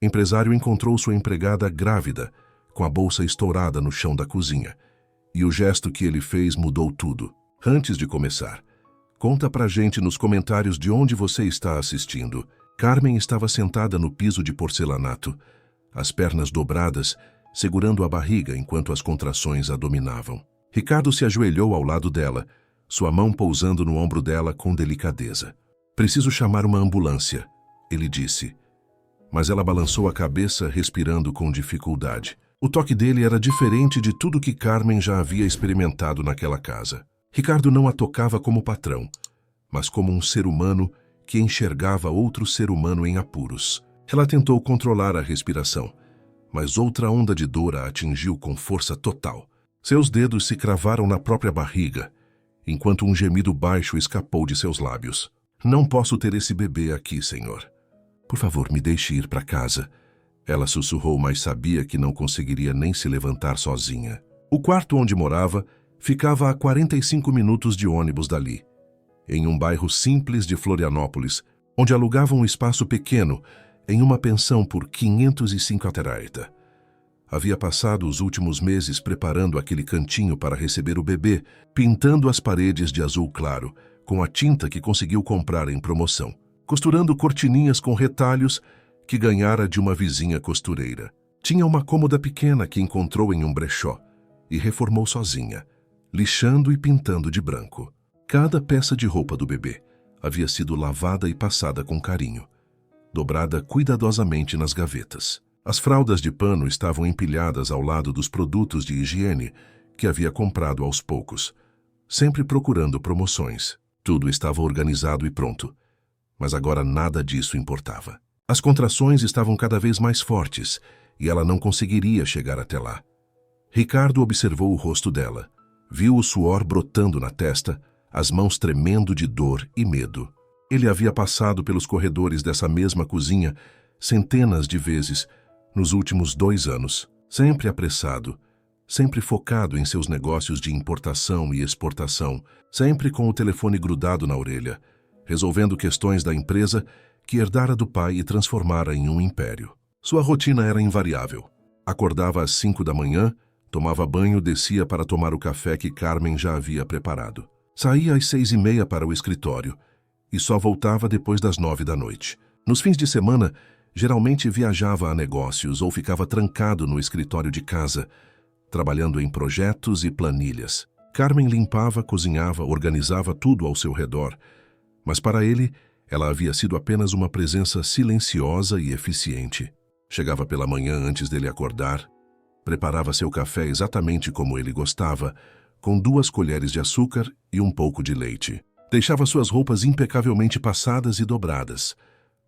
Empresário encontrou sua empregada grávida, com a bolsa estourada no chão da cozinha. E o gesto que ele fez mudou tudo. Antes de começar, conta pra gente nos comentários de onde você está assistindo. Carmen estava sentada no piso de porcelanato, as pernas dobradas, segurando a barriga enquanto as contrações a dominavam. Ricardo se ajoelhou ao lado dela, sua mão pousando no ombro dela com delicadeza. Preciso chamar uma ambulância, ele disse. Mas ela balançou a cabeça, respirando com dificuldade. O toque dele era diferente de tudo que Carmen já havia experimentado naquela casa. Ricardo não a tocava como patrão, mas como um ser humano que enxergava outro ser humano em apuros. Ela tentou controlar a respiração, mas outra onda de dor a atingiu com força total. Seus dedos se cravaram na própria barriga, enquanto um gemido baixo escapou de seus lábios. Não posso ter esse bebê aqui, senhor. Por favor, me deixe ir para casa. Ela sussurrou, mas sabia que não conseguiria nem se levantar sozinha. O quarto onde morava ficava a 45 minutos de ônibus dali, em um bairro simples de Florianópolis, onde alugava um espaço pequeno em uma pensão por 505 ateraita. Havia passado os últimos meses preparando aquele cantinho para receber o bebê, pintando as paredes de azul claro, com a tinta que conseguiu comprar em promoção, costurando cortininhas com retalhos que ganhara de uma vizinha costureira. Tinha uma cômoda pequena que encontrou em um brechó e reformou sozinha, lixando e pintando de branco. Cada peça de roupa do bebê havia sido lavada e passada com carinho, dobrada cuidadosamente nas gavetas. As fraldas de pano estavam empilhadas ao lado dos produtos de higiene que havia comprado aos poucos, sempre procurando promoções. Tudo estava organizado e pronto, mas agora nada disso importava. As contrações estavam cada vez mais fortes e ela não conseguiria chegar até lá. Ricardo observou o rosto dela, viu o suor brotando na testa, as mãos tremendo de dor e medo. Ele havia passado pelos corredores dessa mesma cozinha centenas de vezes nos últimos 2 anos, sempre apressado, sempre focado em seus negócios de importação e exportação, sempre com o telefone grudado na orelha, resolvendo questões da empresa que herdara do pai e transformara em um império. Sua rotina era invariável. Acordava às 5 da manhã, tomava banho, descia para tomar o café que Carmen já havia preparado. Saía às 6h30 para o escritório e só voltava depois das 9 da noite. Nos fins de semana, geralmente viajava a negócios ou ficava trancado no escritório de casa, trabalhando em projetos e planilhas. Carmen limpava, cozinhava, organizava tudo ao seu redor, mas para ele, ela havia sido apenas uma presença silenciosa e eficiente. Chegava pela manhã antes dele acordar, preparava seu café exatamente como ele gostava, com 2 colheres de açúcar e um pouco de leite. Deixava suas roupas impecavelmente passadas e dobradas.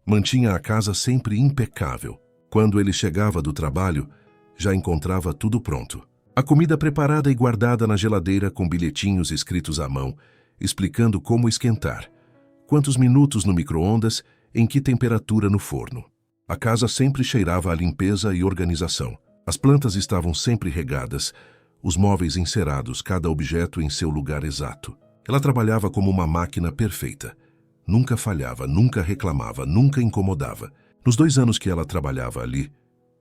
Mantinha a casa sempre impecável. Quando ele chegava do trabalho, já encontrava tudo pronto. A comida preparada e guardada na geladeira com bilhetinhos escritos à mão, explicando como esquentar, quantos minutos no micro-ondas, em que temperatura no forno. A casa sempre cheirava a limpeza e organização. As plantas estavam sempre regadas, os móveis encerados, cada objeto em seu lugar exato. Ela trabalhava como uma máquina perfeita. Nunca falhava, nunca reclamava, nunca incomodava. Nos 2 anos que ela trabalhava ali,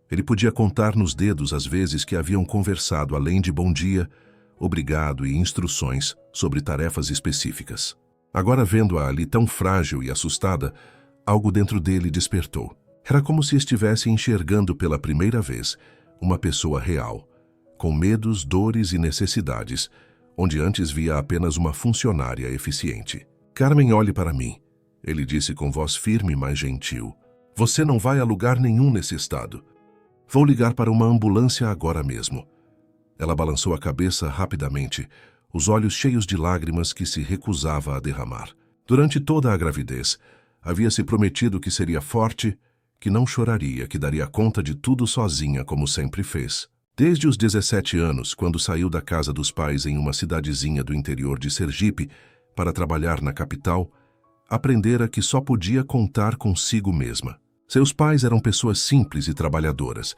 ele podia contar nos dedos as vezes que haviam conversado além de bom dia, obrigado e instruções sobre tarefas específicas. Agora, vendo-a ali tão frágil e assustada, algo dentro dele despertou. Era como se estivesse enxergando pela primeira vez uma pessoa real, com medos, dores e necessidades, onde antes via apenas uma funcionária eficiente. Carmen, olhe para mim, ele disse com voz firme, mas gentil. Você não vai a lugar nenhum nesse estado. Vou ligar para uma ambulância agora mesmo. Ela balançou a cabeça rapidamente, os olhos cheios de lágrimas que se recusava a derramar. Durante toda a gravidez, havia se prometido que seria forte, que não choraria, que daria conta de tudo sozinha como sempre fez. Desde os 17 anos, quando saiu da casa dos pais em uma cidadezinha do interior de Sergipe para trabalhar na capital, aprendera que só podia contar consigo mesma. Seus pais eram pessoas simples e trabalhadoras,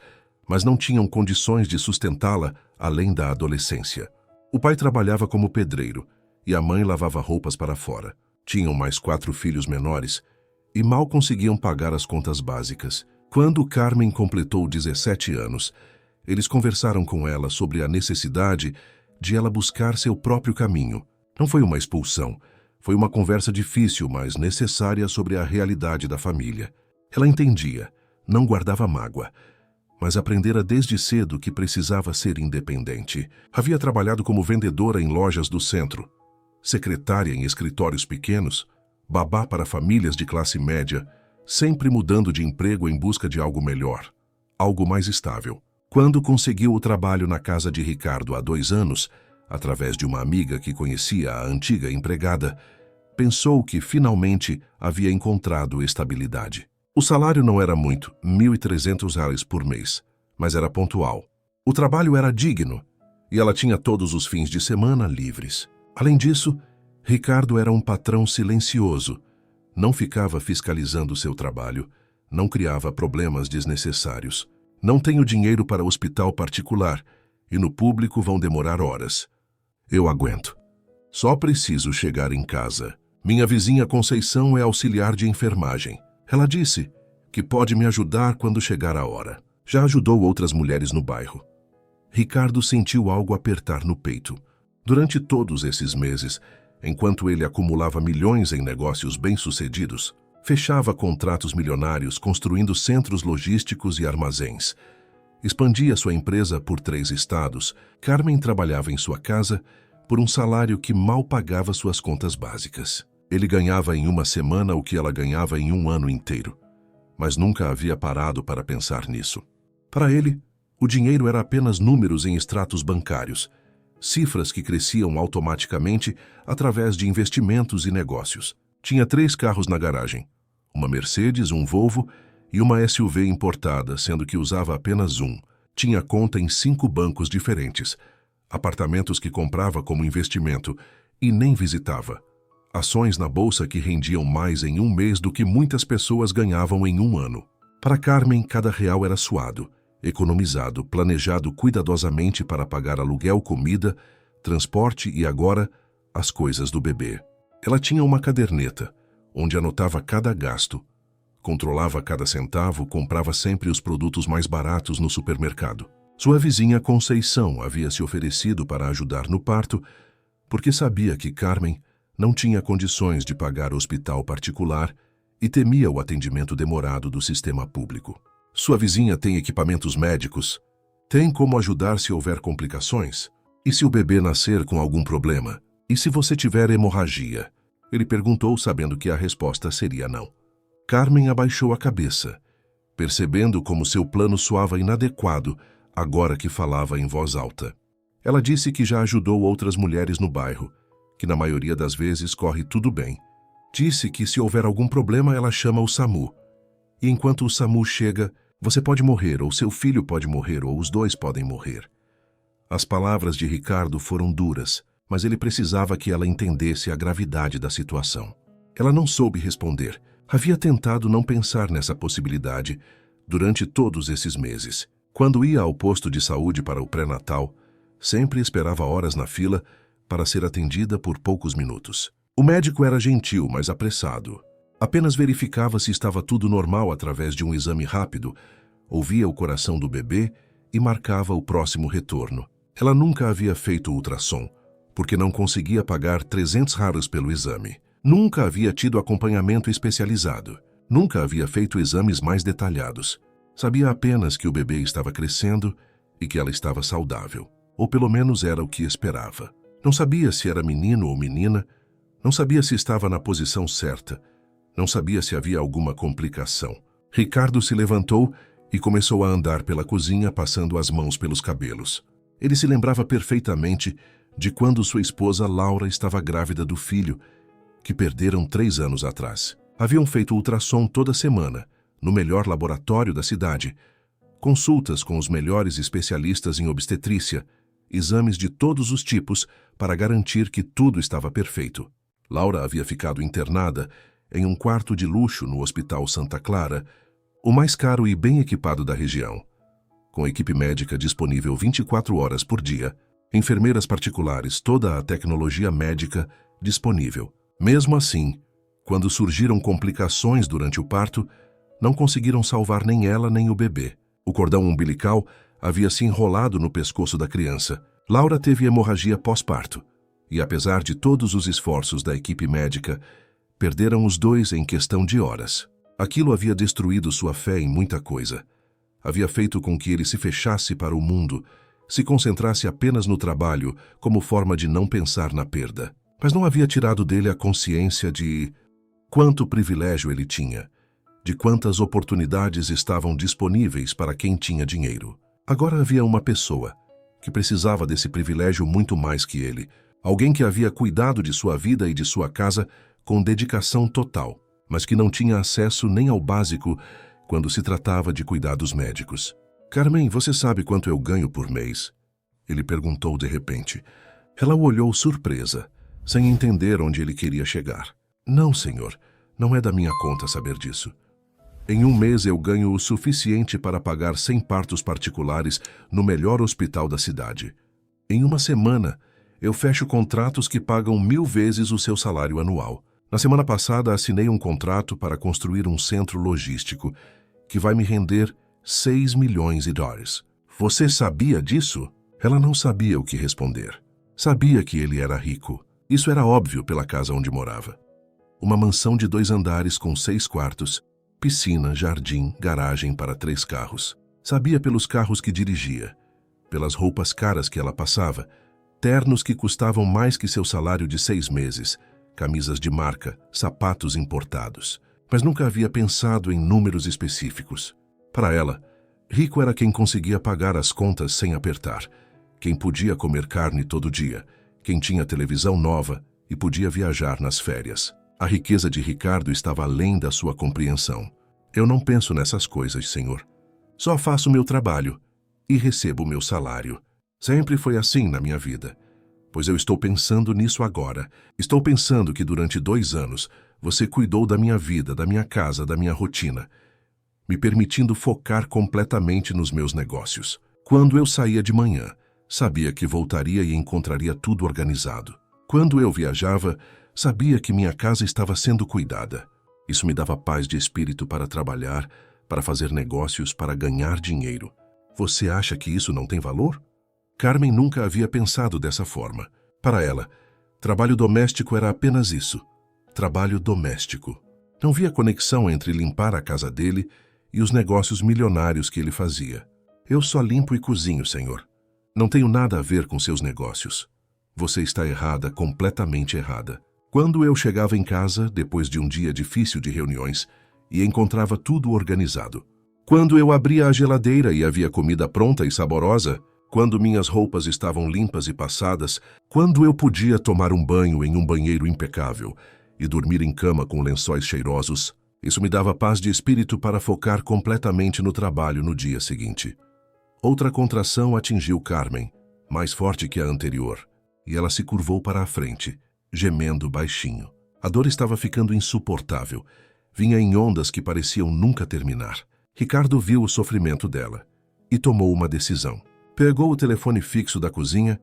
mas não tinham condições de sustentá-la além da adolescência. O pai trabalhava como pedreiro e a mãe lavava roupas para fora. Tinham mais 4 filhos menores e mal conseguiam pagar as contas básicas. Quando Carmen completou 17 anos, eles conversaram com ela sobre a necessidade de ela buscar seu próprio caminho. Não foi uma expulsão, foi uma conversa difícil, mas necessária sobre a realidade da família. Ela entendia, não guardava mágoa, mas aprendera desde cedo que precisava ser independente. Havia trabalhado como vendedora em lojas do centro, secretária em escritórios pequenos, babá para famílias de classe média, sempre mudando de emprego em busca de algo melhor, algo mais estável. Quando conseguiu o trabalho na casa de Ricardo há 2 anos, através de uma amiga que conhecia a antiga empregada, pensou que finalmente havia encontrado estabilidade. O salário não era muito, R$ 1.300 por mês, mas era pontual. O trabalho era digno e ela tinha todos os fins de semana livres. Além disso, Ricardo era um patrão silencioso, não ficava fiscalizando seu trabalho, não criava problemas desnecessários. Não tenho dinheiro para hospital particular e no público vão demorar horas. Eu aguento. Só preciso chegar em casa. Minha vizinha Conceição é auxiliar de enfermagem. Ela disse que pode me ajudar quando chegar a hora. Já ajudou outras mulheres no bairro. Ricardo sentiu algo apertar no peito. Durante todos esses meses, enquanto ele acumulava milhões em negócios bem-sucedidos, fechava contratos milionários construindo centros logísticos e armazéns. Expandia sua empresa por 3 estados. Carmen trabalhava em sua casa por um salário que mal pagava suas contas básicas. Ele ganhava em uma semana o que ela ganhava em um ano inteiro, mas nunca havia parado para pensar nisso. Para ele, o dinheiro era apenas números em extratos bancários, cifras que cresciam automaticamente através de investimentos e negócios. Tinha 3 carros na garagem, uma Mercedes, um Volvo e uma SUV importada, sendo que usava apenas um. Tinha conta em 5 bancos diferentes, apartamentos que comprava como investimento e nem visitava. Ações na bolsa que rendiam mais em um mês do que muitas pessoas ganhavam em um ano. Para Carmen, cada real era suado, economizado, planejado cuidadosamente para pagar aluguel, comida, transporte e agora, as coisas do bebê. Ela tinha uma caderneta, onde anotava cada gasto, controlava cada centavo, comprava sempre os produtos mais baratos no supermercado. Sua vizinha Conceição havia se oferecido para ajudar no parto, porque sabia que Carmen não tinha condições de pagar hospital particular e temia o atendimento demorado do sistema público. Sua vizinha tem equipamentos médicos? Tem como ajudar se houver complicações? E se o bebê nascer com algum problema? E se você tiver hemorragia? Ele perguntou, sabendo que a resposta seria não. Carmen abaixou a cabeça, percebendo como seu plano soava inadequado agora que falava em voz alta. Ela disse que já ajudou outras mulheres no bairro, que na maioria das vezes corre tudo bem. Disse que se houver algum problema ela chama o SAMU. E enquanto o SAMU chega, você pode morrer, ou seu filho pode morrer, ou os 2 podem morrer. As palavras de Ricardo foram duras, mas ele precisava que ela entendesse a gravidade da situação. Ela não soube responder. Havia tentado não pensar nessa possibilidade durante todos esses meses. Quando ia ao posto de saúde para o pré-natal, sempre esperava horas na fila para ser atendida por poucos minutos. O médico era gentil, mas apressado. Apenas verificava se estava tudo normal através de um exame rápido, ouvia o coração do bebê e marcava o próximo retorno. Ela nunca havia feito ultrassom, porque não conseguia pagar R$ 300 pelo exame. Nunca havia tido acompanhamento especializado. Nunca havia feito exames mais detalhados. Sabia apenas que o bebê estava crescendo e que ela estava saudável. Ou pelo menos era o que esperava. Não sabia se era menino ou menina, não sabia se estava na posição certa, não sabia se havia alguma complicação. Ricardo se levantou e começou a andar pela cozinha, passando as mãos pelos cabelos. Ele se lembrava perfeitamente de quando sua esposa Laura estava grávida do filho, que perderam 3 anos atrás. Haviam feito ultrassom toda semana, no melhor laboratório da cidade, consultas com os melhores especialistas em obstetrícia, exames de todos os tipos para garantir que tudo estava perfeito. Laura havia ficado internada em um quarto de luxo no Hospital Santa Clara, o mais caro e bem equipado da região, com equipe médica disponível 24 horas por dia, enfermeiras particulares, toda a tecnologia médica disponível. Mesmo assim, quando surgiram complicações durante o parto, Não conseguiram salvar nem ela nem o bebê. O cordão umbilical havia se enrolado no pescoço da criança. Laura teve hemorragia pós-parto. E apesar de todos os esforços da equipe médica, perderam os dois em questão de horas. Aquilo havia destruído sua fé em muita coisa. Havia feito com que ele se fechasse para o mundo, se concentrasse apenas no trabalho como forma de não pensar na perda. Mas não havia tirado dele a consciência de quanto privilégio ele tinha, de quantas oportunidades estavam disponíveis para quem tinha dinheiro. Agora havia uma pessoa que precisava desse privilégio muito mais que ele, alguém que havia cuidado de sua vida e de sua casa com dedicação total, mas que não tinha acesso nem ao básico quando se tratava de cuidados médicos. Carmen, você sabe quanto eu ganho por mês? Ele perguntou de repente. Ela o olhou surpresa, sem entender onde ele queria chegar. Não, senhor, não é da minha conta saber disso. Em um mês eu ganho o suficiente para pagar 100 partos particulares no melhor hospital da cidade. Em uma semana, eu fecho contratos que pagam 1000 vezes o seu salário anual. Na semana passada, assinei um contrato para construir um centro logístico que vai me render $6 milhões. Você sabia disso? Ela não sabia o que responder. Sabia que ele era rico. Isso era óbvio pela casa onde morava. Uma mansão de 2 andares com 6 quartos, piscina, jardim, garagem para 3 carros. Sabia pelos carros que dirigia, pelas roupas caras que ela passava, ternos que custavam mais que seu salário de 6 meses, camisas de marca, sapatos importados. Mas nunca havia pensado em números específicos. Para ela, rico era quem conseguia pagar as contas sem apertar, quem podia comer carne todo dia, quem tinha televisão nova e podia viajar nas férias. A riqueza de Ricardo estava além da sua compreensão. Eu não penso nessas coisas, senhor. Só faço meu trabalho e recebo meu salário. Sempre foi assim na minha vida. Pois eu estou pensando nisso agora. Estou pensando que durante 2 anos você cuidou da minha vida, da minha casa, da minha rotina, me permitindo focar completamente nos meus negócios. Quando eu saía de manhã, sabia que voltaria e encontraria tudo organizado. Quando eu viajava, sabia que minha casa estava sendo cuidada. Isso me dava paz de espírito para trabalhar, para fazer negócios, para ganhar dinheiro. Você acha que isso não tem valor? Carmen nunca havia pensado dessa forma. Para ela, trabalho doméstico era apenas isso. Trabalho doméstico. Não via conexão entre limpar a casa dele e os negócios milionários que ele fazia. Eu só limpo e cozinho, senhor. Não tenho nada a ver com seus negócios. Você está errada, completamente errada. Quando eu chegava em casa, depois de um dia difícil de reuniões, e encontrava tudo organizado. Quando eu abria a geladeira e havia comida pronta e saborosa, quando minhas roupas estavam limpas e passadas, quando eu podia tomar um banho em um banheiro impecável e dormir em cama com lençóis cheirosos, isso me dava paz de espírito para focar completamente no trabalho no dia seguinte. Outra contração atingiu Carmen, mais forte que a anterior, e ela se curvou para a frente, gemendo baixinho. A dor estava ficando insuportável. Vinha em ondas que pareciam nunca terminar. Ricardo viu o sofrimento dela e tomou uma decisão. Pegou o telefone fixo da cozinha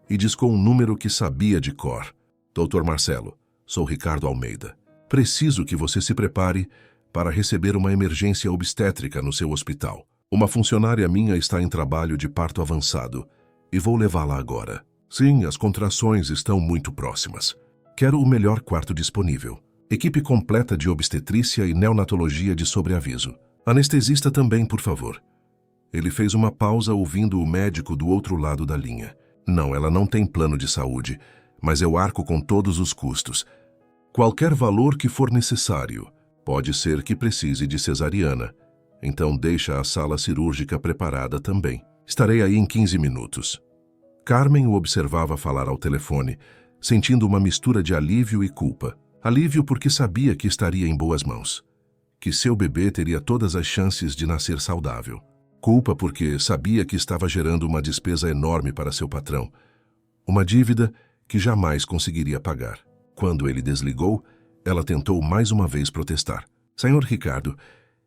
e discou um número que sabia de cor. Dr. Marcelo, sou Ricardo Almeida. Preciso que você se prepare para receber uma emergência obstétrica no seu hospital. Uma funcionária minha está em trabalho de parto avançado e vou levá-la agora. Sim, as contrações estão muito próximas. Quero o melhor quarto disponível. Equipe completa de obstetrícia e neonatologia de sobreaviso. Anestesista também, por favor. Ele fez uma pausa ouvindo o médico do outro lado da linha. Não, ela não tem plano de saúde, mas eu arco com todos os custos. Qualquer valor que for necessário. Pode ser que precise de cesariana. Então deixa a sala cirúrgica preparada também. Estarei aí em 15 minutos. Carmen o observava falar ao telefone, sentindo uma mistura de alívio e culpa. Alívio porque sabia que estaria em boas mãos, que seu bebê teria todas as chances de nascer saudável. Culpa porque sabia que estava gerando uma despesa enorme para seu patrão, uma dívida que jamais conseguiria pagar. Quando ele desligou, ela tentou mais uma vez protestar. Senhor Ricardo,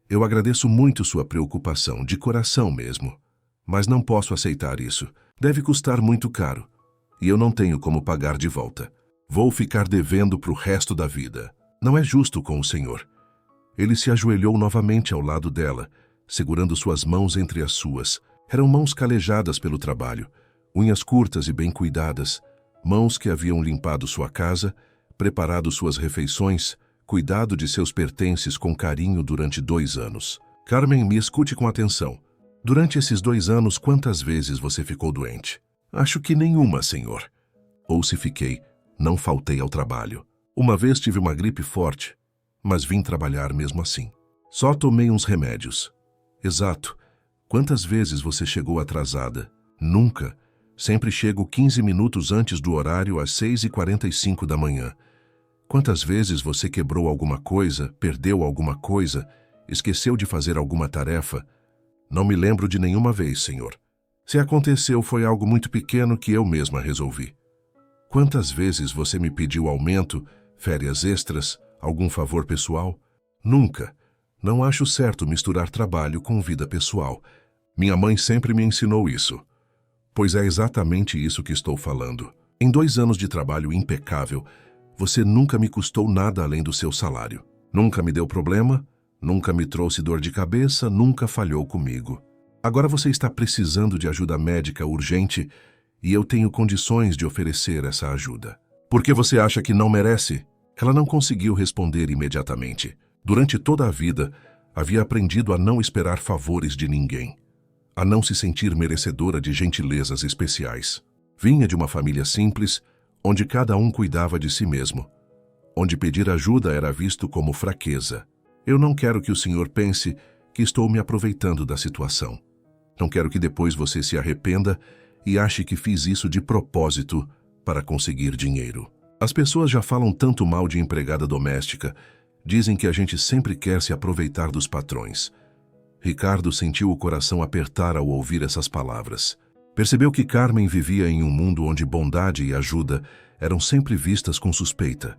eu agradeço muito sua preocupação, de coração mesmo, mas não posso aceitar isso. Deve custar muito caro, e eu não tenho como pagar de volta. Vou ficar devendo para o resto da vida. Não é justo com o senhor. Ele se ajoelhou novamente ao lado dela, segurando suas mãos entre as suas. Eram mãos calejadas pelo trabalho, unhas curtas e bem cuidadas, mãos que haviam limpado sua casa, preparado suas refeições, cuidado de seus pertences com carinho durante 2 anos. Carmen, me escute com atenção. Durante esses 2 anos, quantas vezes você ficou doente? Acho que nenhuma, senhor. Ou se fiquei, não faltei ao trabalho. Uma vez tive uma gripe forte, mas vim trabalhar mesmo assim. Só tomei uns remédios. Exato. Quantas vezes você chegou atrasada? Nunca. Sempre chego 15 minutos antes do horário, às 6h45 da manhã. Quantas vezes você quebrou alguma coisa, perdeu alguma coisa, esqueceu de fazer alguma tarefa? Não me lembro de nenhuma vez, senhor. Se aconteceu, foi algo muito pequeno que eu mesma resolvi. Quantas vezes você me pediu aumento, férias extras, algum favor pessoal? Nunca. Não acho certo misturar trabalho com vida pessoal. Minha mãe sempre me ensinou isso. Pois é exatamente isso que estou falando. Em 2 anos de trabalho impecável, você nunca me custou nada além do seu salário. Nunca me deu problema, nunca me trouxe dor de cabeça, nunca falhou comigo. Agora você está precisando de ajuda médica urgente e eu tenho condições de oferecer essa ajuda. Por que você acha que não merece? Ela não conseguiu responder imediatamente. Durante toda a vida, havia aprendido a não esperar favores de ninguém, a não se sentir merecedora de gentilezas especiais. Vinha de uma família simples, onde cada um cuidava de si mesmo, onde pedir ajuda era visto como fraqueza. Eu não quero que o senhor pense que estou me aproveitando da situação. Não quero que depois você se arrependa e ache que fiz isso de propósito para conseguir dinheiro. As pessoas já falam tanto mal de empregada doméstica, dizem que a gente sempre quer se aproveitar dos patrões. Ricardo sentiu o coração apertar ao ouvir essas palavras. Percebeu que Carmen vivia em um mundo onde bondade e ajuda eram sempre vistas com suspeita,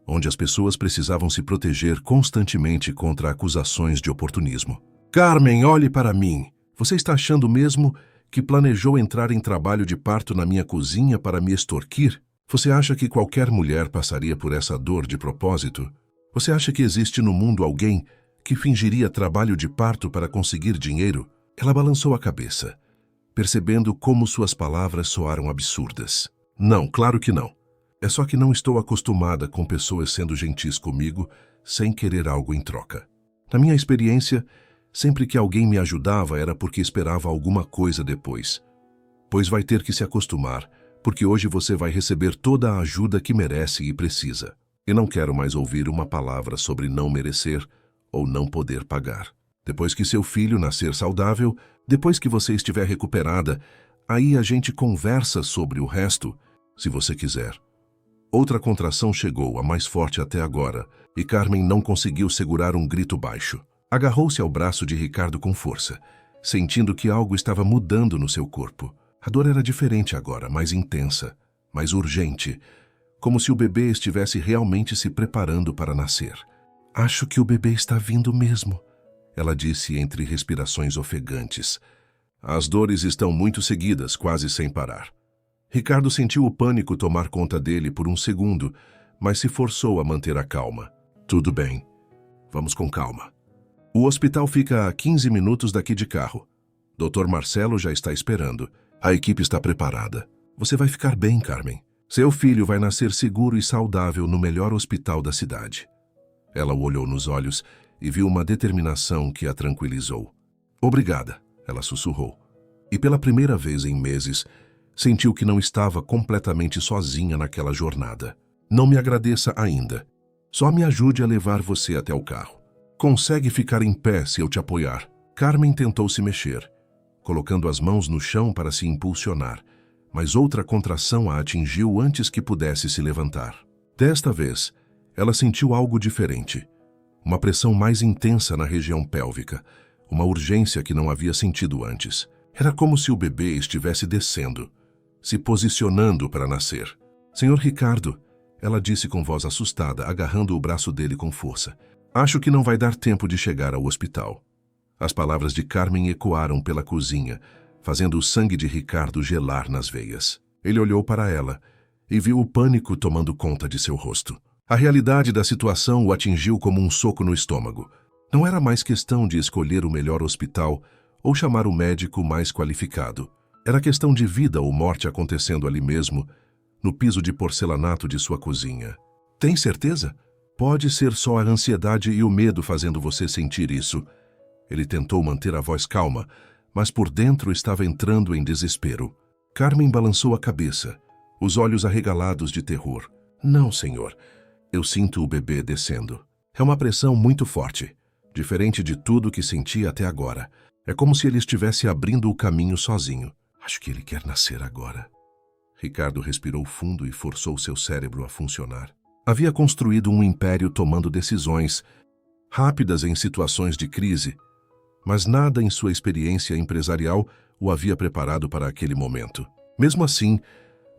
onde as pessoas precisavam se proteger constantemente contra acusações de oportunismo. Carmen, olhe para mim. Você está achando mesmo que planejou entrar em trabalho de parto na minha cozinha para me extorquir? Você acha que qualquer mulher passaria por essa dor de propósito? Você acha que existe no mundo alguém que fingiria trabalho de parto para conseguir dinheiro? Ela balançou a cabeça, percebendo como suas palavras soaram absurdas. Não, claro que não. É só que não estou acostumada com pessoas sendo gentis comigo sem querer algo em troca. Na minha experiência, sempre que alguém me ajudava era porque esperava alguma coisa depois. Pois vai ter que se acostumar, porque hoje você vai receber toda a ajuda que merece e precisa. E não quero mais ouvir uma palavra sobre não merecer ou não poder pagar. Depois que seu filho nascer saudável, depois que você estiver recuperada, aí a gente conversa sobre o resto, se você quiser. Outra contração chegou, a mais forte até agora, e Carmen não conseguiu segurar um grito baixo. Agarrou-se ao braço de Ricardo com força, sentindo que algo estava mudando no seu corpo. A dor era diferente agora, mais intensa, mais urgente, como se o bebê estivesse realmente se preparando para nascer. Acho que o bebê está vindo mesmo, ela disse entre respirações ofegantes. As dores estão muito seguidas, quase sem parar. Ricardo sentiu o pânico tomar conta dele por um segundo, mas se forçou a manter a calma. Tudo bem. Vamos com calma. O hospital fica a 15 minutos daqui de carro. Dr. Marcelo já está esperando. A equipe está preparada. Você vai ficar bem, Carmen. Seu filho vai nascer seguro e saudável no melhor hospital da cidade. Ela o olhou nos olhos e viu uma determinação que a tranquilizou. Obrigada, ela sussurrou. E pela primeira vez em meses, sentiu que não estava completamente sozinha naquela jornada. Não me agradeça ainda. Só me ajude a levar você até o carro. Consegue ficar em pé se eu te apoiar? Carmen tentou se mexer, colocando as mãos no chão para se impulsionar, mas outra contração a atingiu antes que pudesse se levantar. Desta vez, ela sentiu algo diferente. Uma pressão mais intensa na região pélvica, uma urgência que não havia sentido antes. Era como se o bebê estivesse descendo, se posicionando para nascer. Senhor Ricardo, ela disse com voz assustada, agarrando o braço dele com força. Acho que não vai dar tempo de chegar ao hospital. As palavras de Carmen ecoaram pela cozinha, fazendo o sangue de Ricardo gelar nas veias. Ele olhou para ela e viu o pânico tomando conta de seu rosto. A realidade da situação o atingiu como um soco no estômago. Não era mais questão de escolher o melhor hospital ou chamar o médico mais qualificado. Era questão de vida ou morte acontecendo ali mesmo, no piso de porcelanato de sua cozinha. Tem certeza? Pode ser só a ansiedade e o medo fazendo você sentir isso. Ele tentou manter a voz calma, mas por dentro estava entrando em desespero. Carmen balançou a cabeça, os olhos arregalados de terror. Não, senhor. Eu sinto o bebê descendo. É uma pressão muito forte, diferente de tudo que senti até agora. É como se ele estivesse abrindo o caminho sozinho. Acho que ele quer nascer agora. Ricardo respirou fundo e forçou seu cérebro a funcionar. Havia construído um império tomando decisões rápidas em situações de crise, mas nada em sua experiência empresarial o havia preparado para aquele momento. Mesmo assim,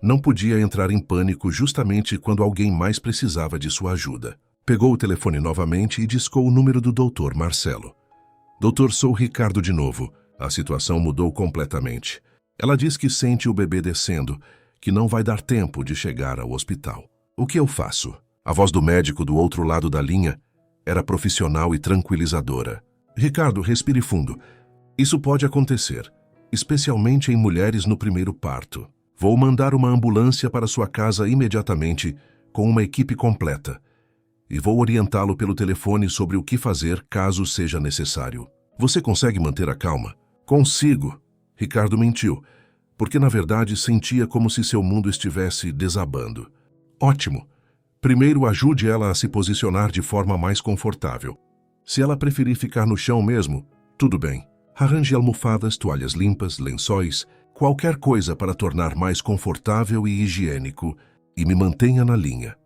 não podia entrar em pânico justamente quando alguém mais precisava de sua ajuda. Pegou o telefone novamente e discou o número do Dr. Marcelo. Doutor, sou Ricardo de novo. A situação mudou completamente. Ela diz que sente o bebê descendo, que não vai dar tempo de chegar ao hospital. O que eu faço? A voz do médico do outro lado da linha era profissional e tranquilizadora. Ricardo, respire fundo. Isso pode acontecer, especialmente em mulheres no primeiro parto. Vou mandar uma ambulância para sua casa imediatamente, com uma equipe completa. E vou orientá-lo pelo telefone sobre o que fazer caso seja necessário. Você consegue manter a calma? Consigo. Ricardo mentiu, porque na verdade sentia como se seu mundo estivesse desabando. Ótimo. Primeiro ajude ela a se posicionar de forma mais confortável. Se ela preferir ficar no chão mesmo, tudo bem. Arranje almofadas, toalhas limpas, lençóis, qualquer coisa para tornar mais confortável e higiênico, e me mantenha na linha.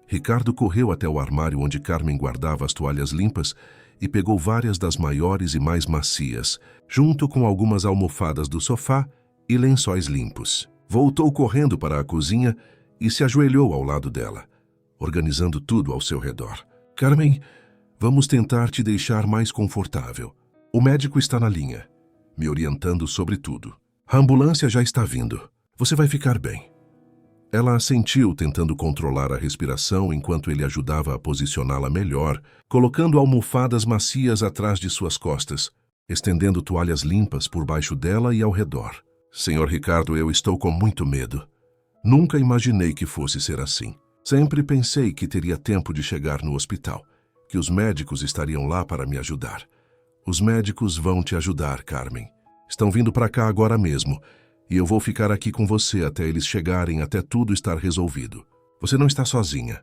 Ricardo correu até o armário onde Carmen guardava as toalhas limpas e pegou várias das maiores e mais macias, junto com algumas almofadas do sofá e lençóis limpos. Voltou correndo para a cozinha e se ajoelhou ao lado dela, organizando tudo ao seu redor. Carmen, vamos tentar te deixar mais confortável. O médico está na linha, me orientando sobre tudo. A ambulância já está vindo. Você vai ficar bem. Ela assentiu, tentando controlar a respiração enquanto ele ajudava a posicioná-la melhor, colocando almofadas macias atrás de suas costas, estendendo toalhas limpas por baixo dela e ao redor. Senhor Ricardo, eu estou com muito medo. Nunca imaginei que fosse ser assim. Sempre pensei que teria tempo de chegar no hospital, que os médicos estariam lá para me ajudar. Os médicos vão te ajudar, Carmen. Estão vindo para cá agora mesmo, e eu vou ficar aqui com você até eles chegarem, até tudo estar resolvido. Você não está sozinha.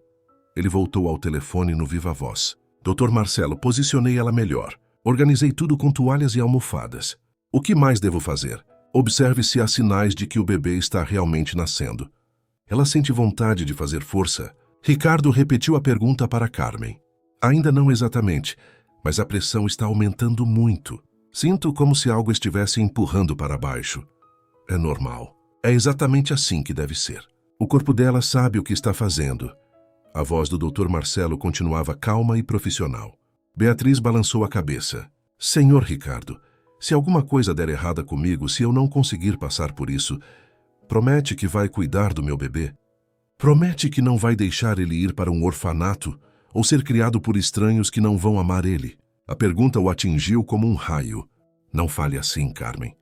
Ele voltou ao telefone no viva voz. Dr. Marcelo, posicionei ela melhor. Organizei tudo com toalhas e almofadas. O que mais devo fazer? Observe se há sinais de que o bebê está realmente nascendo. Ela sente vontade de fazer força. Ricardo repetiu a pergunta para Carmen. Ainda não exatamente, mas a pressão está aumentando muito. Sinto como se algo estivesse empurrando para baixo. É normal. É exatamente assim que deve ser. O corpo dela sabe o que está fazendo. A voz do Dr. Marcelo continuava calma e profissional. Beatriz balançou a cabeça. Senhor Ricardo, se alguma coisa der errada comigo, se eu não conseguir passar por isso, promete que vai cuidar do meu bebê? Promete que não vai deixar ele ir para um orfanato ou ser criado por estranhos que não vão amar ele? A pergunta o atingiu como um raio. Não fale assim, Carmen.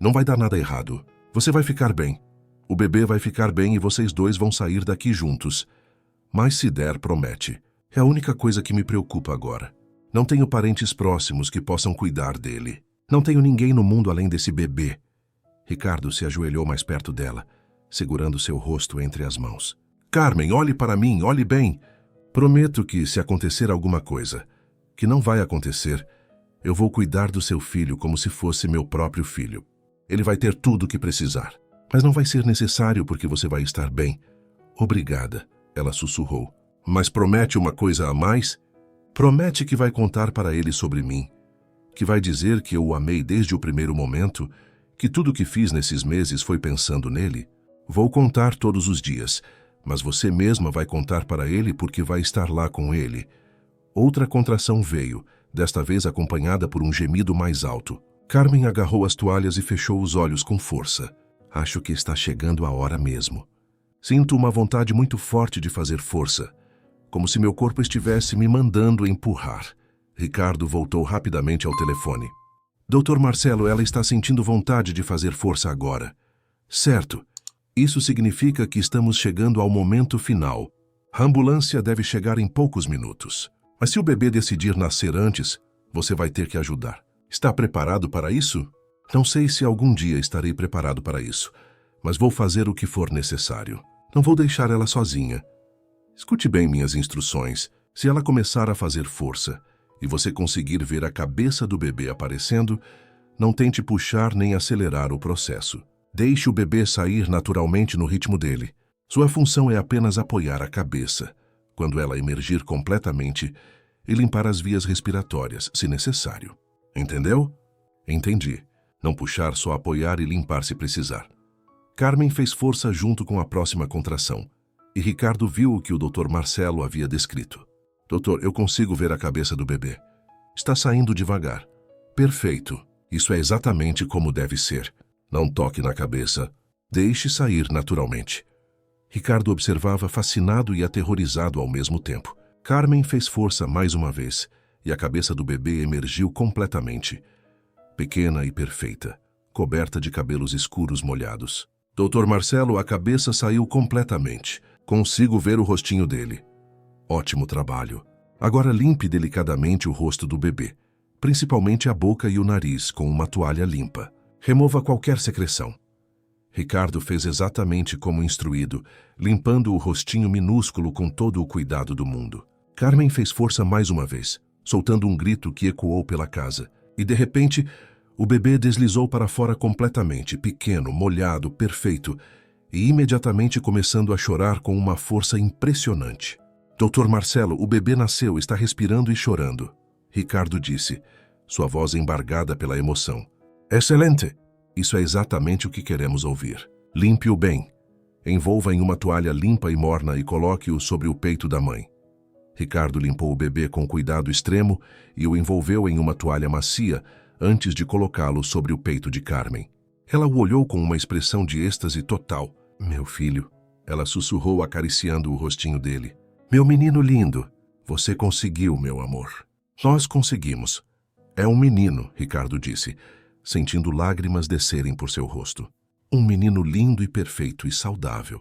Não vai dar nada errado. Você vai ficar bem. O bebê vai ficar bem e vocês dois vão sair daqui juntos. Mas se der, promete. É a única coisa que me preocupa agora. Não tenho parentes próximos que possam cuidar dele. Não tenho ninguém no mundo além desse bebê. Ricardo se ajoelhou mais perto dela, segurando seu rosto entre as mãos. Carmen, olhe para mim, olhe bem. Prometo que, se acontecer alguma coisa, que não vai acontecer, eu vou cuidar do seu filho como se fosse meu próprio filho. Ele vai ter tudo o que precisar. Mas não vai ser necessário porque você vai estar bem. Obrigada, ela sussurrou. Mas promete uma coisa a mais? Promete que vai contar para ele sobre mim, que vai dizer que eu o amei desde o primeiro momento, que tudo o que fiz nesses meses foi pensando nele? Vou contar todos os dias, mas você mesma vai contar para ele porque vai estar lá com ele. Outra contração veio, desta vez acompanhada por um gemido mais alto. Carmen agarrou as toalhas e fechou os olhos com força. Acho que está chegando a hora mesmo. Sinto uma vontade muito forte de fazer força. como se meu corpo estivesse me mandando empurrar. Ricardo voltou rapidamente ao telefone. Dr. Marcelo, ela está sentindo vontade de fazer força agora. Certo. Isso significa que estamos chegando ao momento final. A ambulância deve chegar em poucos minutos. Mas se o bebê decidir nascer antes, você vai ter que ajudar. Está preparado para isso? Não sei se algum dia estarei preparado para isso, mas vou fazer o que for necessário. Não vou deixar ela sozinha. Escute bem minhas instruções. Se ela começar a fazer força e você conseguir ver a cabeça do bebê aparecendo, não tente puxar nem acelerar o processo. Deixe o bebê sair naturalmente no ritmo dele. Sua função é apenas apoiar a cabeça, quando ela emergir completamente, e limpar as vias respiratórias, se necessário. Entendeu? Entendi. Não puxar, só apoiar e limpar se precisar. Carmen fez força junto com a próxima contração, e Ricardo viu o que o Dr. Marcelo havia descrito. Doutor, eu consigo ver a cabeça do bebê. Está saindo devagar. Perfeito. Isso é exatamente como deve ser. Não toque na cabeça. Deixe sair naturalmente. Ricardo observava fascinado e aterrorizado ao mesmo tempo. Carmen fez força mais uma vez, e a cabeça do bebê emergiu completamente. Pequena e perfeita, coberta de cabelos escuros molhados. Dr. Marcelo, a cabeça saiu completamente. Consigo ver o rostinho dele. Ótimo trabalho. Agora limpe delicadamente o rosto do bebê, principalmente a boca e o nariz, com uma toalha limpa. Remova qualquer secreção. Ricardo fez exatamente como instruído, limpando o rostinho minúsculo com todo o cuidado do mundo. Carmen fez força mais uma vez, soltando um grito que ecoou pela casa. E, de repente, o bebê deslizou para fora completamente, pequeno, molhado, perfeito, e imediatamente começando a chorar com uma força impressionante. Dr. Marcelo, o bebê nasceu, está respirando e chorando. Ricardo disse, sua voz embargada pela emoção. Excelente! Isso é exatamente o que queremos ouvir. Limpe-o bem. Envolva em uma toalha limpa e morna e coloque-o sobre o peito da mãe. Ricardo limpou o bebê com cuidado extremo e o envolveu em uma toalha macia antes de colocá-lo sobre o peito de Carmen. Ela o olhou com uma expressão de êxtase total. Meu filho, ela sussurrou acariciando o rostinho dele. Meu menino lindo, você conseguiu, meu amor. Nós conseguimos. É um menino, Ricardo disse, sentindo lágrimas descerem por seu rosto. Um menino lindo e perfeito e saudável.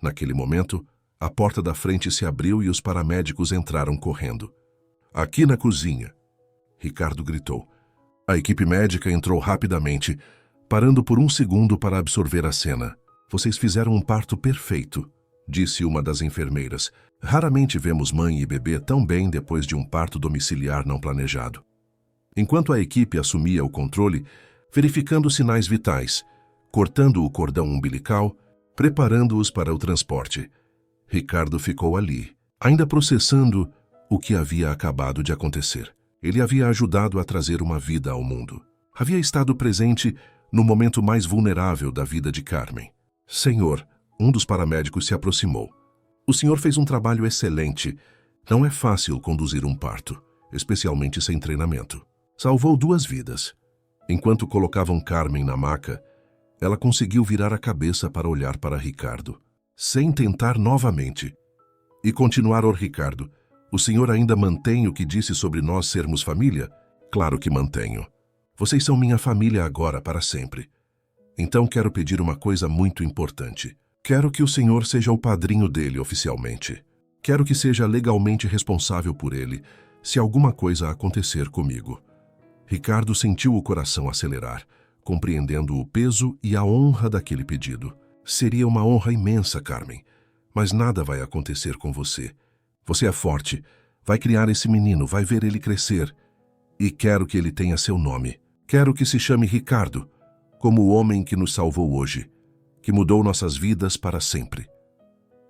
Naquele momento, a porta da frente se abriu e os paramédicos entraram correndo. Aqui na cozinha, Ricardo gritou. A equipe médica entrou rapidamente, parando por um segundo para absorver a cena. Vocês fizeram um parto perfeito, disse uma das enfermeiras. Raramente vemos mãe e bebê tão bem depois de um parto domiciliar não planejado. Enquanto a equipe assumia o controle, verificando sinais vitais, cortando o cordão umbilical, preparando-os para o transporte, Ricardo ficou ali, ainda processando o que havia acabado de acontecer. Ele havia ajudado a trazer uma vida ao mundo. Havia estado presente no momento mais vulnerável da vida de Carmen. Senhor, um dos paramédicos se aproximou. O senhor fez um trabalho excelente. Não é fácil conduzir um parto, especialmente sem treinamento. Salvou 2 vidas. Enquanto colocavam Carmen na maca, ela conseguiu virar a cabeça para olhar para Ricardo, sem tentar novamente. E continuar, Ricardo, o senhor ainda mantém o que disse sobre nós sermos família? Claro que mantenho. Vocês são minha família agora para sempre. Então quero pedir uma coisa muito importante. Quero que o senhor seja o padrinho dele oficialmente. Quero que seja legalmente responsável por ele, se alguma coisa acontecer comigo. Ricardo sentiu o coração acelerar, compreendendo o peso e a honra daquele pedido. Seria uma honra imensa, Carmen, mas nada vai acontecer com você. Você é forte, vai criar esse menino, vai ver ele crescer. E quero que ele tenha seu nome. Quero que se chame Ricardo, como o homem que nos salvou hoje, que mudou nossas vidas para sempre.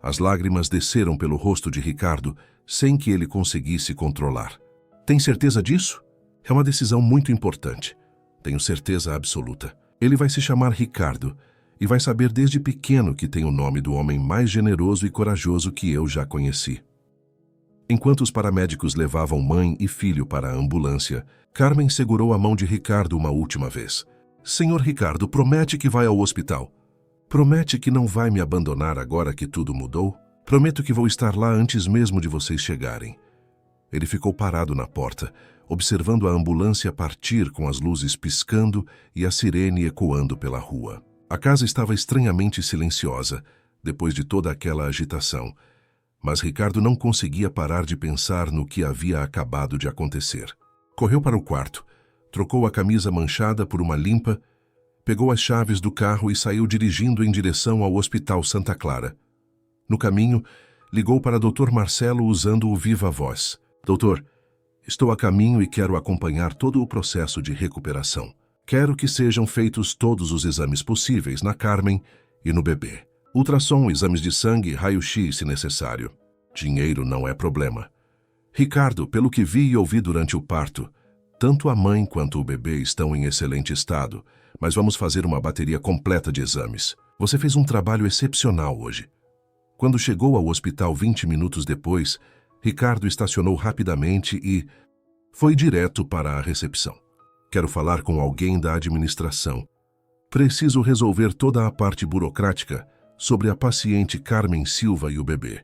As lágrimas desceram pelo rosto de Ricardo sem que ele conseguisse controlar. Tem certeza disso? É uma decisão muito importante. Tenho certeza absoluta. Ele vai se chamar Ricardo e vai saber desde pequeno que tem o nome do homem mais generoso e corajoso que eu já conheci. Enquanto os paramédicos levavam mãe e filho para a ambulância, Carmen segurou a mão de Ricardo uma última vez. Senhor Ricardo, promete que vai ao hospital. Promete que não vai me abandonar agora que tudo mudou? Prometo que vou estar lá antes mesmo de vocês chegarem. Ele ficou parado na porta, observando a ambulância partir com as luzes piscando e a sirene ecoando pela rua. A casa estava estranhamente silenciosa, depois de toda aquela agitação, mas Ricardo não conseguia parar de pensar no que havia acabado de acontecer. Correu para o quarto, trocou a camisa manchada por uma limpa, pegou as chaves do carro e saiu dirigindo em direção ao Hospital Santa Clara. No caminho, ligou para Dr. Marcelo usando o viva voz. Doutor, estou a caminho e quero acompanhar todo o processo de recuperação. Quero que sejam feitos todos os exames possíveis na Carmen e no bebê. Ultrassom, exames de sangue, raio-x se necessário. Dinheiro não é problema. Ricardo, pelo que vi e ouvi durante o parto, tanto a mãe quanto o bebê estão em excelente estado, mas vamos fazer uma bateria completa de exames. Você fez um trabalho excepcional hoje. Quando chegou ao hospital 20 minutos depois, Ricardo estacionou rapidamente e foi direto para a recepção. Quero falar com alguém da administração. Preciso resolver toda a parte burocrática sobre a paciente Carmen Silva e o bebê.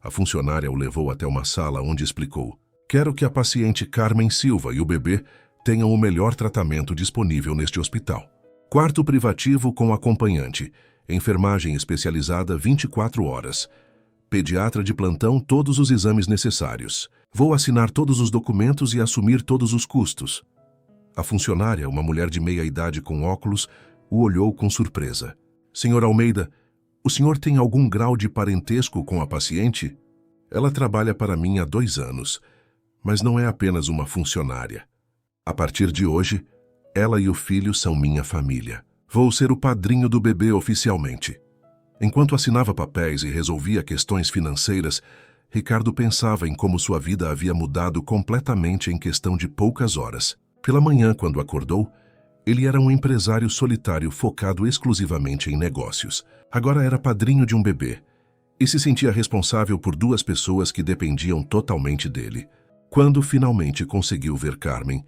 A funcionária o levou até uma sala onde explicou: quero que a paciente Carmen Silva e o bebê tenham o melhor tratamento disponível neste hospital. Quarto privativo com acompanhante, enfermagem especializada 24 horas, pediatra de plantão, todos os exames necessários. Vou assinar todos os documentos e assumir todos os custos. A funcionária, uma mulher de meia-idade com óculos, o olhou com surpresa. Senhor Almeida, o senhor tem algum grau de parentesco com a paciente? Ela trabalha para mim há 2 anos, mas não é apenas uma funcionária. A partir de hoje, ela e o filho são minha família. Vou ser o padrinho do bebê oficialmente. Enquanto assinava papéis e resolvia questões financeiras, Ricardo pensava em como sua vida havia mudado completamente em questão de poucas horas. Pela manhã, quando acordou, ele era um empresário solitário focado exclusivamente em negócios. Agora era padrinho de um bebê e se sentia responsável por 2 pessoas que dependiam totalmente dele. Quando finalmente conseguiu ver Carmen,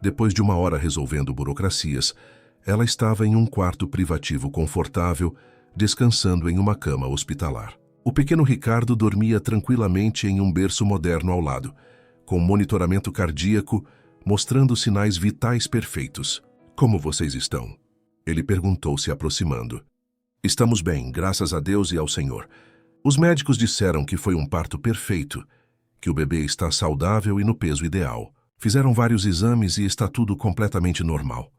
depois de 1 hora resolvendo burocracias, ela estava em um quarto privativo confortável, descansando em uma cama hospitalar. O pequeno Ricardo dormia tranquilamente em um berço moderno ao lado, com monitoramento cardíaco, mostrando sinais vitais perfeitos. Como vocês estão? Ele perguntou se aproximando. Estamos bem, graças a Deus e ao Senhor. Os médicos disseram que foi um parto perfeito, que o bebê está saudável e no peso ideal. Fizeram vários exames e está tudo completamente normal.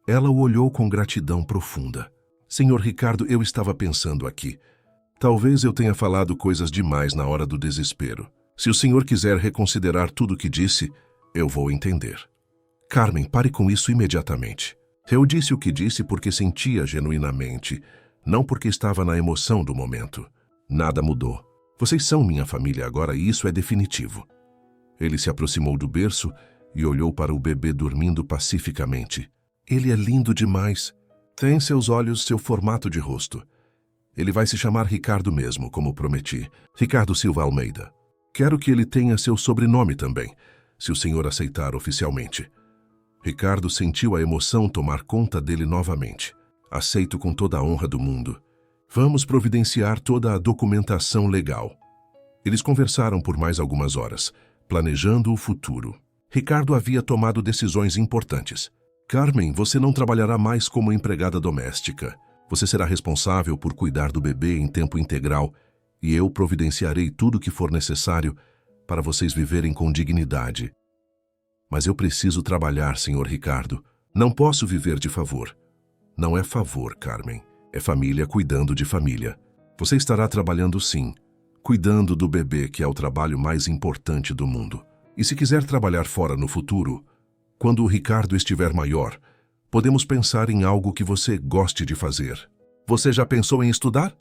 Ela o olhou com gratidão profunda. Senhor Ricardo, eu estava pensando aqui. Talvez eu tenha falado coisas demais na hora do desespero. Se o senhor quiser reconsiderar tudo o que disse, eu vou entender. Carmen, pare com isso imediatamente. Eu disse o que disse porque sentia genuinamente, não porque estava na emoção do momento. Nada mudou. Vocês são minha família agora e isso é definitivo. Ele se aproximou do berço e olhou para o bebê dormindo pacificamente. Ele é lindo demais. Tem em seus olhos seu formato de rosto. Ele vai se chamar Ricardo mesmo, como prometi. Ricardo Silva Almeida. Quero que ele tenha seu sobrenome também, se o senhor aceitar oficialmente. Ricardo sentiu a emoção tomar conta dele novamente. Aceito com toda a honra do mundo. Vamos providenciar toda a documentação legal. Eles conversaram por mais algumas horas, planejando o futuro. Ricardo havia tomado decisões importantes. Carmen, você não trabalhará mais como empregada doméstica. Você será responsável por cuidar do bebê em tempo integral e eu providenciarei tudo o que for necessário para vocês viverem com dignidade. Mas eu preciso trabalhar, senhor Ricardo. Não posso viver de favor. Não é favor, Carmen. É família cuidando de família. Você estará trabalhando sim, cuidando do bebê, que é o trabalho mais importante do mundo. E se quiser trabalhar fora no futuro, quando o Ricardo estiver maior, podemos pensar em algo que você goste de fazer. Você já pensou em estudar?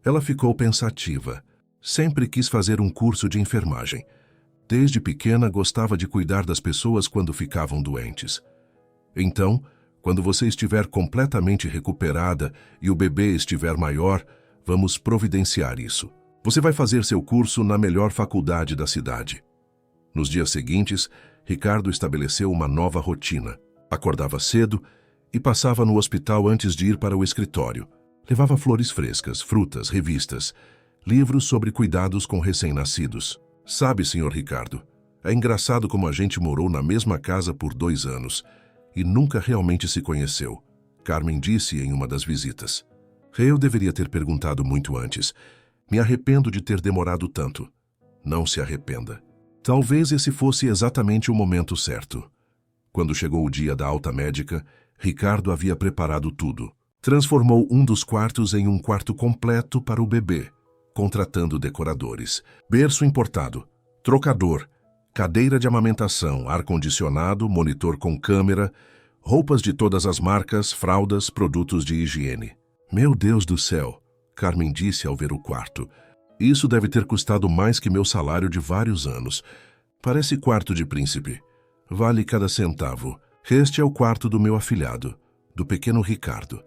Ela ficou pensativa. Sempre quis fazer um curso de enfermagem. Desde pequena gostava de cuidar das pessoas quando ficavam doentes. Então, quando você estiver completamente recuperada e o bebê estiver maior, vamos providenciar isso. Você vai fazer seu curso na melhor faculdade da cidade. Nos dias seguintes, Ricardo estabeleceu uma nova rotina. Acordava cedo e passava no hospital antes de ir para o escritório. Levava flores frescas, frutas, revistas. livros sobre cuidados com recém-nascidos. Sabe, Sr. Ricardo, é engraçado como a gente morou na mesma casa por 2 anos e nunca realmente se conheceu, Carmen disse em uma das visitas. Eu deveria ter perguntado muito antes. Me arrependo de ter demorado tanto. Não se arrependa. Talvez esse fosse exatamente o momento certo. Quando chegou o dia da alta médica, Ricardo havia preparado tudo. Transformou um dos quartos em um quarto completo para o bebê, contratando decoradores, berço importado, trocador, cadeira de amamentação, ar-condicionado, monitor com câmera, roupas de todas as marcas, fraldas, produtos de higiene. Meu Deus do céu, Carmen disse ao ver o quarto. Isso deve ter custado mais que meu salário de vários anos. Parece quarto de príncipe. Vale cada centavo. Este é o quarto do meu afilhado, do pequeno Ricardo.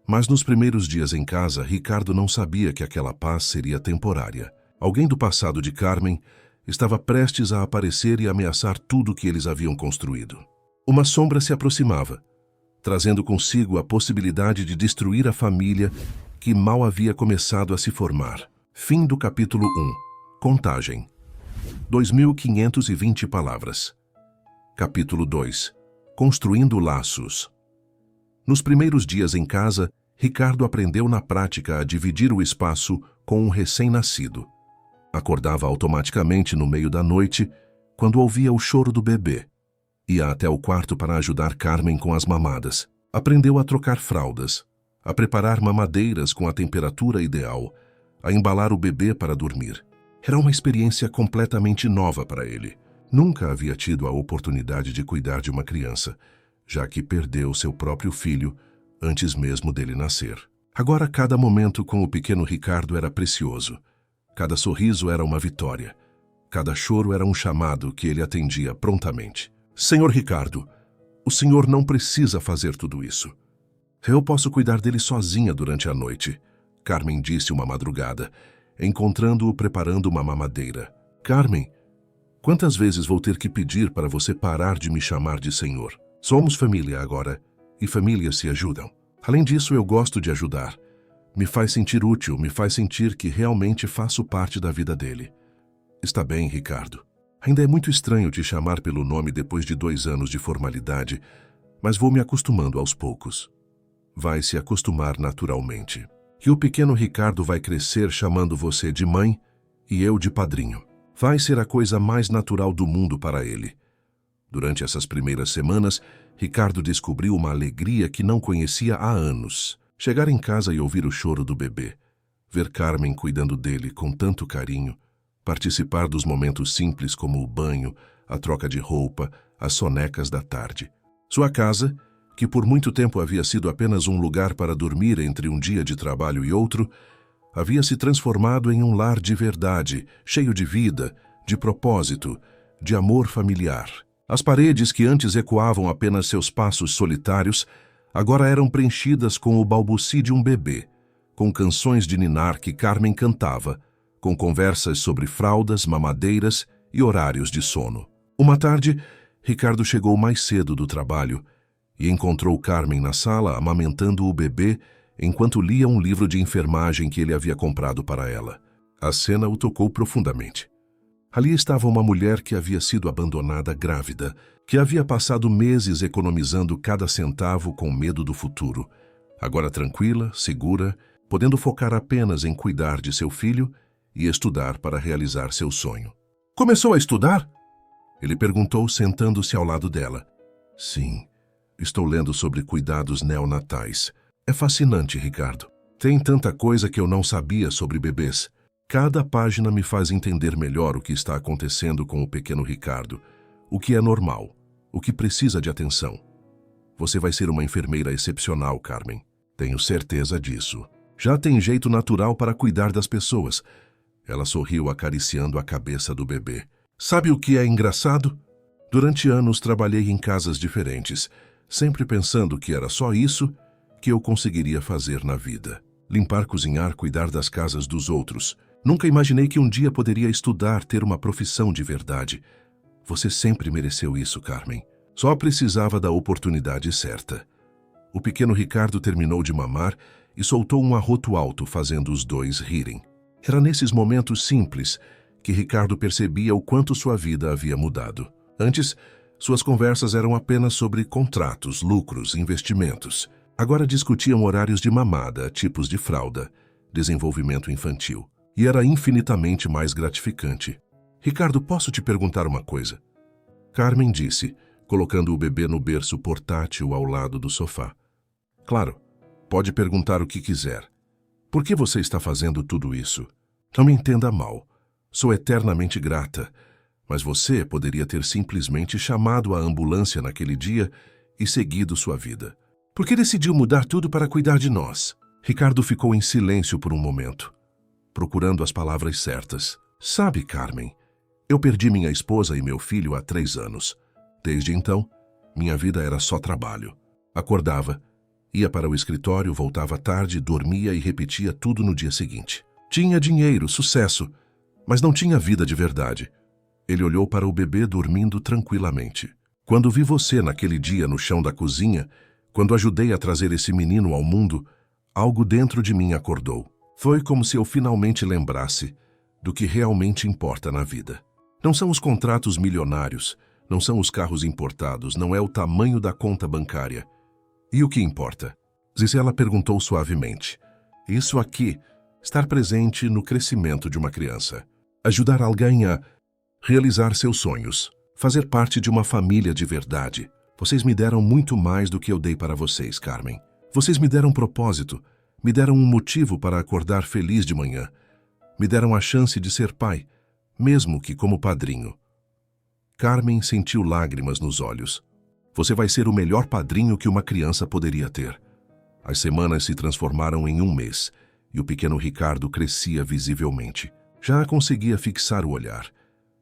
Mas nos primeiros dias em casa, Ricardo não sabia que aquela paz seria temporária. Alguém do passado de Carmen estava prestes a aparecer e ameaçar tudo que eles haviam construído. Uma sombra se aproximava, trazendo consigo a possibilidade de destruir a família que mal havia começado a se formar. Fim do capítulo 1. Contagem. 2.520 palavras. Capítulo 2. Construindo laços. Nos primeiros dias em casa, Ricardo aprendeu na prática a dividir o espaço com um recém-nascido. Acordava automaticamente no meio da noite, quando ouvia o choro do bebê. Ia até o quarto para ajudar Carmen com as mamadas. Aprendeu a trocar fraldas, a preparar mamadeiras com a temperatura ideal, a embalar o bebê para dormir. Era uma experiência completamente nova para ele. Nunca havia tido a oportunidade de cuidar de uma criança, já que perdeu seu próprio filho antes mesmo dele nascer. Agora, cada momento com o pequeno Ricardo era precioso. Cada sorriso era uma vitória. Cada choro era um chamado que ele atendia prontamente. Senhor Ricardo, o senhor não precisa fazer tudo isso. Eu posso cuidar dele sozinha durante a noite, Carmen disse uma madrugada, encontrando-o preparando uma mamadeira. Carmen, quantas vezes vou ter que pedir para você parar de me chamar de senhor? Somos família agora, e famílias se ajudam. Além disso, eu gosto de ajudar. Me faz sentir útil, me faz sentir que realmente faço parte da vida dele. Está bem, Ricardo. Ainda é muito estranho te chamar pelo nome depois de 2 anos de formalidade, mas vou me acostumando aos poucos. Vai se acostumar naturalmente. E o pequeno Ricardo vai crescer chamando você de mãe e eu de padrinho. Vai ser a coisa mais natural do mundo para ele. Durante essas primeiras semanas, Ricardo descobriu uma alegria que não conhecia há anos. Chegar em casa e ouvir o choro do bebê, ver Carmen cuidando dele com tanto carinho, participar dos momentos simples como o banho, a troca de roupa, as sonecas da tarde. Sua casa, que por muito tempo havia sido apenas um lugar para dormir entre um dia de trabalho e outro, havia se transformado em um lar de verdade, cheio de vida, de propósito, de amor familiar. As paredes que antes ecoavam apenas seus passos solitários, agora eram preenchidas com o balbucio de um bebê, com canções de ninar que Carmen cantava, com conversas sobre fraldas, mamadeiras e horários de sono. Uma tarde, Ricardo chegou mais cedo do trabalho e encontrou Carmen na sala amamentando o bebê enquanto lia um livro de enfermagem que ele havia comprado para ela. A cena o tocou profundamente. Ali estava uma mulher que havia sido abandonada grávida, que havia passado meses economizando cada centavo com medo do futuro. Agora tranquila, segura, podendo focar apenas em cuidar de seu filho e estudar para realizar seu sonho. Começou a estudar? Ele perguntou, sentando-se ao lado dela. Sim, estou lendo sobre cuidados neonatais. É fascinante, Ricardo. Tem tanta coisa que eu não sabia sobre bebês. Cada página me faz entender melhor o que está acontecendo com o pequeno Ricardo, o que é normal, o que precisa de atenção. Você vai ser uma enfermeira excepcional, Carmen. Tenho certeza disso. Já tem jeito natural para cuidar das pessoas. Ela sorriu acariciando a cabeça do bebê. Sabe o que é engraçado? Durante anos trabalhei em casas diferentes, sempre pensando que era só isso que eu conseguiria fazer na vida. Limpar, cozinhar, cuidar das casas dos outros. Nunca imaginei que um dia poderia estudar, ter uma profissão de verdade. Você sempre mereceu isso, Carmen. Só precisava da oportunidade certa. O pequeno Ricardo terminou de mamar e soltou um arroto alto, fazendo os dois rirem. Era nesses momentos simples que Ricardo percebia o quanto sua vida havia mudado. Antes, suas conversas eram apenas sobre contratos, lucros, investimentos. Agora discutiam horários de mamada, tipos de fralda, desenvolvimento infantil. E era infinitamente mais gratificante. Ricardo, posso te perguntar uma coisa? Carmen disse, colocando o bebê no berço portátil ao lado do sofá. Claro, pode perguntar o que quiser. Por que você está fazendo tudo isso? Não me entenda mal. Sou eternamente grata, mas você poderia ter simplesmente chamado a ambulância naquele dia e seguido sua vida. Por que decidiu mudar tudo para cuidar de nós? Ricardo ficou em silêncio por um momento, procurando as palavras certas. Sabe, Carmen, eu perdi minha esposa e meu filho há 3 anos. Desde então, minha vida era só trabalho. Acordava, ia para o escritório, voltava tarde, dormia e repetia tudo no dia seguinte. Tinha dinheiro, sucesso, mas não tinha vida de verdade. Ele olhou para o bebê dormindo tranquilamente. Quando vi você naquele dia no chão da cozinha, quando ajudei a trazer esse menino ao mundo, algo dentro de mim acordou. Foi como se eu finalmente lembrasse do que realmente importa na vida. Não são os contratos milionários, não são os carros importados, não é o tamanho da conta bancária. E o que importa? Gisela perguntou suavemente. Isso aqui, estar presente no crescimento de uma criança. Ajudar alguém a realizar seus sonhos. Fazer parte de uma família de verdade. Vocês me deram muito mais do que eu dei para vocês, Carmen. Vocês me deram propósito, me deram um motivo para acordar feliz de manhã. Me deram a chance de ser pai, mesmo que como padrinho. Carmen sentiu lágrimas nos olhos. Você vai ser o melhor padrinho que uma criança poderia ter. As semanas se transformaram em 1 mês, e o pequeno Ricardo crescia visivelmente. Já conseguia fixar o olhar.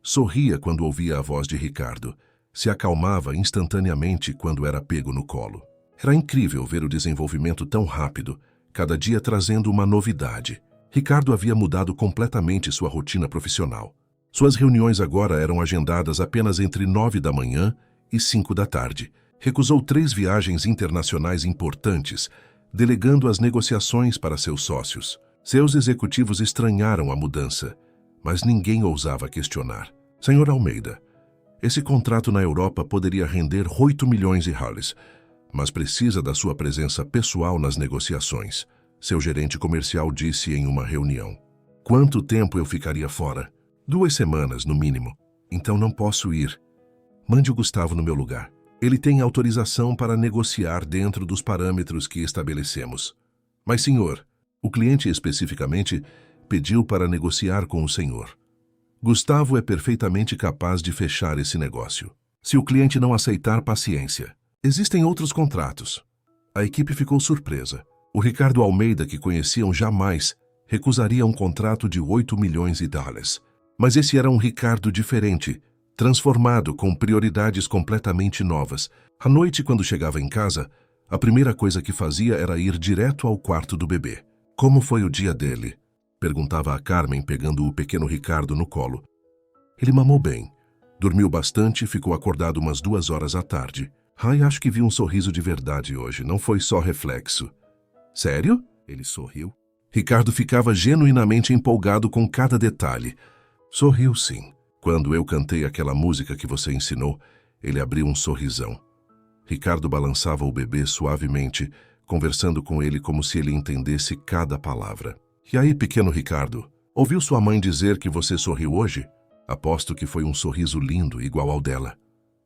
Sorria quando ouvia a voz de Ricardo. Se acalmava instantaneamente quando era pego no colo. Era incrível ver o desenvolvimento tão rápido, cada dia trazendo uma novidade. Ricardo havia mudado completamente sua rotina profissional. Suas reuniões agora eram agendadas apenas entre 9 da manhã e 5 da tarde. Recusou 3 viagens internacionais importantes, delegando as negociações para seus sócios. Seus executivos estranharam a mudança, mas ninguém ousava questionar. Senhor Almeida, esse contrato na Europa poderia render 8 milhões de reais, mas precisa da sua presença pessoal nas negociações, seu gerente comercial disse em uma reunião. Quanto tempo eu ficaria fora? 2 semanas, no mínimo. Então não posso ir. Mande o Gustavo no meu lugar. Ele tem autorização para negociar dentro dos parâmetros que estabelecemos. Mas, senhor, o cliente especificamente pediu para negociar com o senhor. Gustavo é perfeitamente capaz de fechar esse negócio. Se o cliente não aceitar, paciência. Existem outros contratos. A equipe ficou surpresa. O Ricardo Almeida, que conheciam jamais, recusaria um contrato de 8 milhões de dólares. Mas esse era um Ricardo diferente, transformado, com prioridades completamente novas. À noite, quando chegava em casa, a primeira coisa que fazia era ir direto ao quarto do bebê. Como foi o dia dele? Perguntava a Carmen, pegando o pequeno Ricardo no colo. Ele mamou bem. Dormiu bastante e ficou acordado umas 2 horas à tarde. Ai, acho que vi um sorriso de verdade hoje, não foi só reflexo. Sério? Ele sorriu. Ricardo ficava genuinamente empolgado com cada detalhe. Sorriu sim. Quando eu cantei aquela música que você ensinou, ele abriu um sorrisão. Ricardo balançava o bebê suavemente, conversando com ele como se ele entendesse cada palavra. E aí, pequeno Ricardo, ouviu sua mãe dizer que você sorriu hoje? Aposto que foi um sorriso lindo, igual ao dela.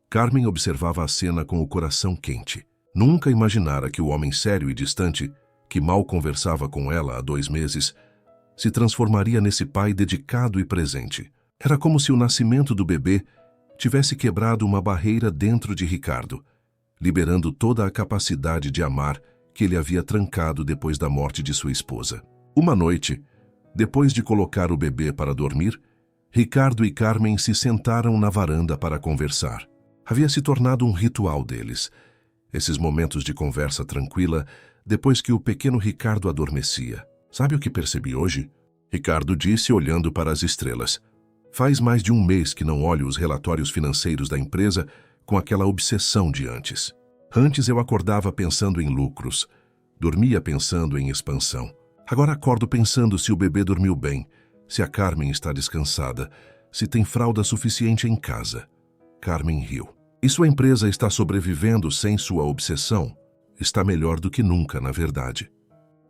Carmen observava a cena com o coração quente. Nunca imaginara que o homem sério e distante, que mal conversava com ela há 2 meses, se transformaria nesse pai dedicado e presente. Era como se o nascimento do bebê tivesse quebrado uma barreira dentro de Ricardo, liberando toda a capacidade de amar que ele havia trancado depois da morte de sua esposa. Uma noite, depois de colocar o bebê para dormir, Ricardo e Carmen se sentaram na varanda para conversar. Havia se tornado um ritual deles. Esses momentos de conversa tranquila, depois que o pequeno Ricardo adormecia. Sabe o que percebi hoje? Ricardo disse olhando para as estrelas. Faz mais de 1 mês que não olho os relatórios financeiros da empresa com aquela obsessão de antes. Antes eu acordava pensando em lucros, dormia pensando em expansão. Agora acordo pensando se o bebê dormiu bem, se a Carmen está descansada, se tem fralda suficiente em casa. Carmen riu. E sua empresa está sobrevivendo sem sua obsessão? Está melhor do que nunca, na verdade.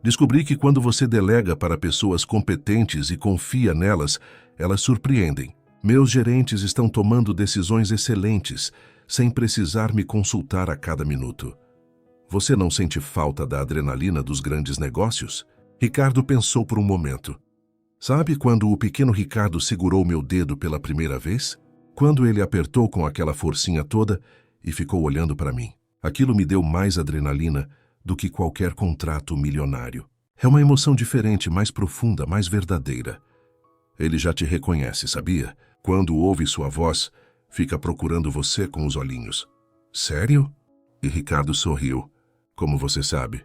Descobri que quando você delega para pessoas competentes e confia nelas, elas surpreendem. Meus gerentes estão tomando decisões excelentes, sem precisar me consultar a cada minuto. Você não sente falta da adrenalina dos grandes negócios? Ricardo pensou por um momento. Sabe quando o pequeno Ricardo segurou meu dedo pela primeira vez? Quando ele apertou com aquela forcinha toda e ficou olhando para mim. Aquilo me deu mais adrenalina do que qualquer contrato milionário. É uma emoção diferente, mais profunda, mais verdadeira. Ele já te reconhece, sabia? Quando ouve sua voz, fica procurando você com os olhinhos. Sério? E Ricardo sorriu. Como você sabe?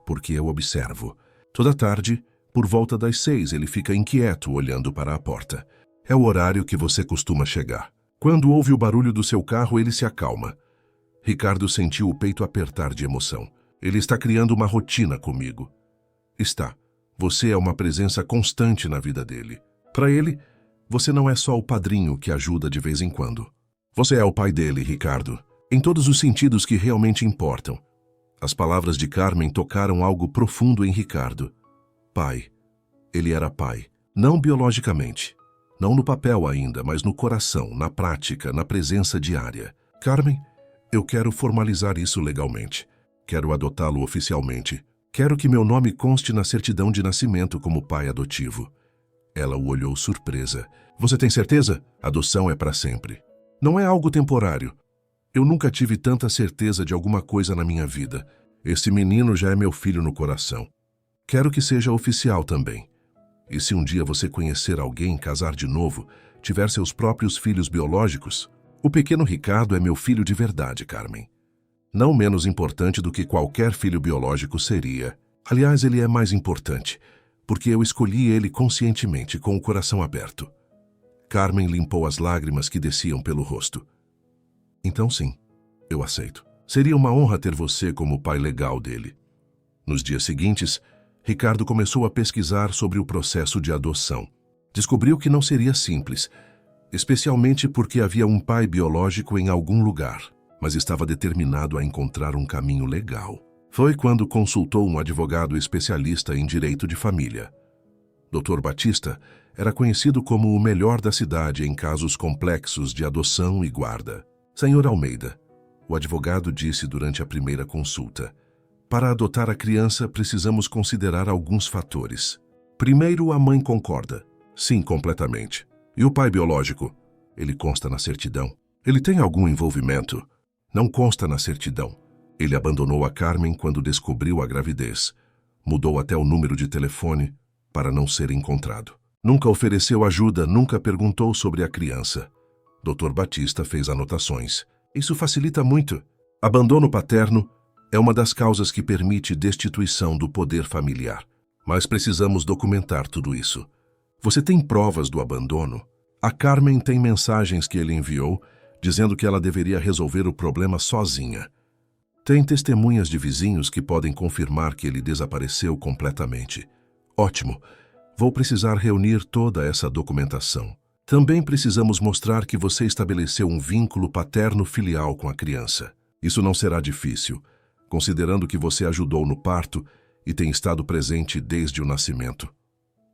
Porque eu observo. Toda tarde, por volta das 6, ele fica inquieto olhando para a porta. É o horário que você costuma chegar. Quando ouve o barulho do seu carro, ele se acalma. Ricardo sentiu o peito apertar de emoção. Ele está criando uma rotina comigo. Está. Você é uma presença constante na vida dele. Para ele, você não é só o padrinho que ajuda de vez em quando. Você é o pai dele, Ricardo, em todos os sentidos que realmente importam. As palavras de Carmen tocaram algo profundo em Ricardo. Pai. Ele era pai. Não biologicamente. Não no papel ainda, mas no coração, na prática, na presença diária. Carmen, eu quero formalizar isso legalmente. Quero adotá-lo oficialmente. Quero que meu nome conste na certidão de nascimento como pai adotivo. Ela o olhou surpresa. Você tem certeza? Adoção é para sempre. Não é algo temporário. Eu nunca tive tanta certeza de alguma coisa na minha vida. Esse menino já é meu filho no coração. Quero que seja oficial também. E se um dia você conhecer alguém, casar de novo, tiver seus próprios filhos biológicos, o pequeno Ricardo é meu filho de verdade, Carmen. Não menos importante do que qualquer filho biológico seria. Aliás, ele é mais importante, porque eu escolhi ele conscientemente, com o coração aberto. Carmen limpou as lágrimas que desciam pelo rosto. Então sim, eu aceito. Seria uma honra ter você como pai legal dele. Nos dias seguintes, Ricardo começou a pesquisar sobre o processo de adoção. Descobriu que não seria simples, especialmente porque havia um pai biológico em algum lugar, mas estava determinado a encontrar um caminho legal. Foi quando consultou um advogado especialista em direito de família. Dr. Batista era conhecido como o melhor da cidade em casos complexos de adoção e guarda. Senhor Almeida, o advogado disse durante a primeira consulta, para adotar a criança precisamos considerar alguns fatores. Primeiro, a mãe concorda. Sim, completamente. E o pai biológico? Ele consta na certidão. Ele tem algum envolvimento? Não consta na certidão. Ele abandonou a Carmen quando descobriu a gravidez. Mudou até o número de telefone para não ser encontrado. Nunca ofereceu ajuda, nunca perguntou sobre a criança. Dr. Batista fez anotações. Isso facilita muito. Abandono paterno é uma das causas que permite destituição do poder familiar. Mas precisamos documentar tudo isso. Você tem provas do abandono? A Carmen tem mensagens que ele enviou dizendo que ela deveria resolver o problema sozinha. Tem testemunhas de vizinhos que podem confirmar que ele desapareceu completamente. Ótimo. Vou precisar reunir toda essa documentação. Também precisamos mostrar que você estabeleceu um vínculo paterno-filial com a criança. Isso não será difícil, considerando que você ajudou no parto e tem estado presente desde o nascimento.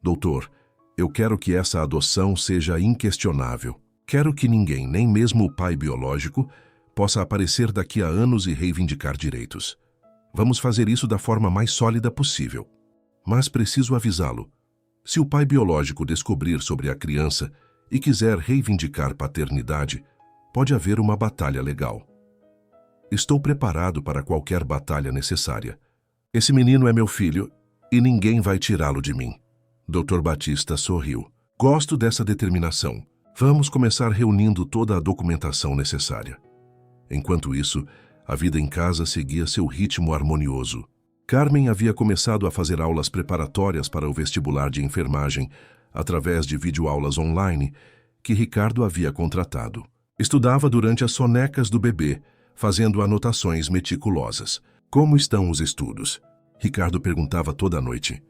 Doutor, eu quero que essa adoção seja inquestionável. Quero que ninguém, nem mesmo o pai biológico, possa aparecer daqui a anos e reivindicar direitos. Vamos fazer isso da forma mais sólida possível. Mas preciso avisá-lo. Se o pai biológico descobrir sobre a criança e quiser reivindicar paternidade, pode haver uma batalha legal. Estou preparado para qualquer batalha necessária. Esse menino é meu filho e ninguém vai tirá-lo de mim. Dr. Batista sorriu. Gosto dessa determinação. Vamos começar reunindo toda a documentação necessária. Enquanto isso, a vida em casa seguia seu ritmo harmonioso. Carmen havia começado a fazer aulas preparatórias para o vestibular de enfermagem através de videoaulas online que Ricardo havia contratado. Estudava durante as sonecas do bebê, fazendo anotações meticulosas. Como estão os estudos? Ricardo perguntava toda noite.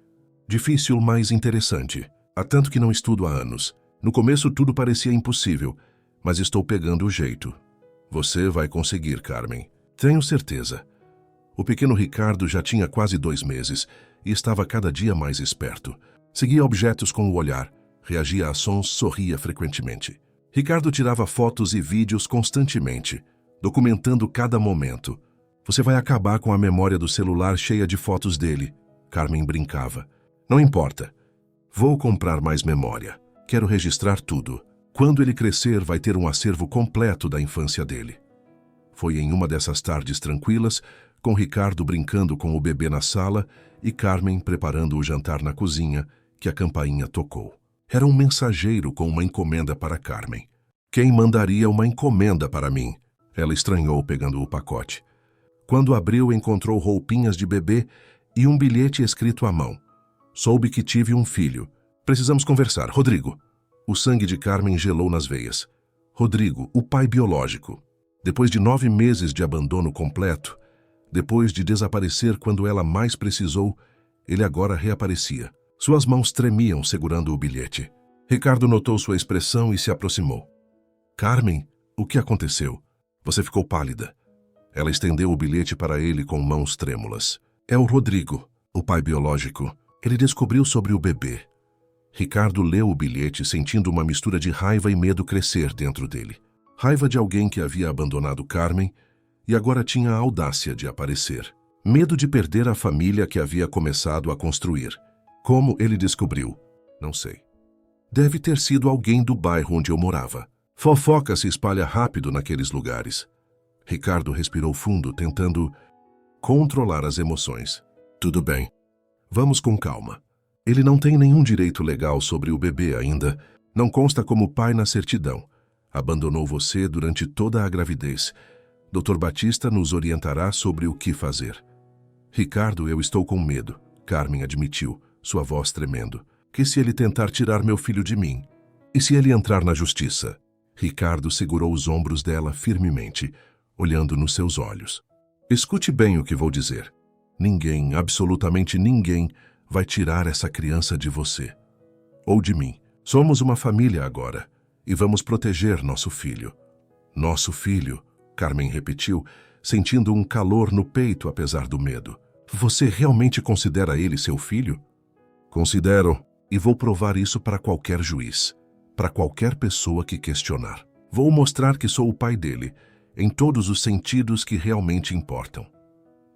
Difícil, mas interessante. Há tanto que não estudo há anos. No começo tudo parecia impossível, mas estou pegando o jeito. Você vai conseguir, Carmen. Tenho certeza. O pequeno Ricardo já tinha quase 2 meses e estava cada dia mais esperto. Seguia objetos com o olhar, reagia a sons, sorria frequentemente. Ricardo tirava fotos e vídeos constantemente, documentando cada momento. Você vai acabar com a memória do celular cheia de fotos dele, Carmen brincava. Não importa. Vou comprar mais memória. Quero registrar tudo. Quando ele crescer, vai ter um acervo completo da infância dele. Foi em uma dessas tardes tranquilas, com Ricardo brincando com o bebê na sala e Carmen preparando o jantar na cozinha, que a campainha tocou. Era um mensageiro com uma encomenda para Carmen. Quem mandaria uma encomenda para mim? Ela estranhou pegando o pacote. Quando abriu, encontrou roupinhas de bebê e um bilhete escrito à mão. Soube que tive um filho. Precisamos conversar. Rodrigo. O sangue de Carmen gelou nas veias. Rodrigo, o pai biológico. Depois de 9 meses de abandono completo, depois de desaparecer quando ela mais precisou, ele agora reaparecia. Suas mãos tremiam segurando o bilhete. Ricardo notou sua expressão e se aproximou. Carmen, o que aconteceu? Você ficou pálida. Ela estendeu o bilhete para ele com mãos trêmulas. É o Rodrigo, o pai biológico. Ele descobriu sobre o bebê. Ricardo leu o bilhete sentindo uma mistura de raiva e medo crescer dentro dele. Raiva de alguém que havia abandonado Carmen e agora tinha a audácia de aparecer. Medo de perder a família que havia começado a construir. Como ele descobriu? Não sei. Deve ter sido alguém do bairro onde eu morava. Fofoca se espalha rápido naqueles lugares. Ricardo respirou fundo, tentando controlar as emoções. Tudo bem. Vamos com calma. Ele não tem nenhum direito legal sobre o bebê ainda. Não consta como pai na certidão. Abandonou você durante toda a gravidez. Dr. Batista nos orientará sobre o que fazer. Ricardo, eu estou com medo, Carmen admitiu, sua voz tremendo. Que se ele tentar tirar meu filho de mim? E se ele entrar na justiça? Ricardo segurou os ombros dela firmemente, olhando nos seus olhos. Escute bem o que vou dizer. Ninguém, absolutamente ninguém, vai tirar essa criança de você. Ou de mim. Somos uma família agora, e vamos proteger nosso filho. Nosso filho, Carmen repetiu, sentindo um calor no peito apesar do medo. Você realmente considera ele seu filho? Considero, e vou provar isso para qualquer juiz, para qualquer pessoa que questionar. Vou mostrar que sou o pai dele, em todos os sentidos que realmente importam.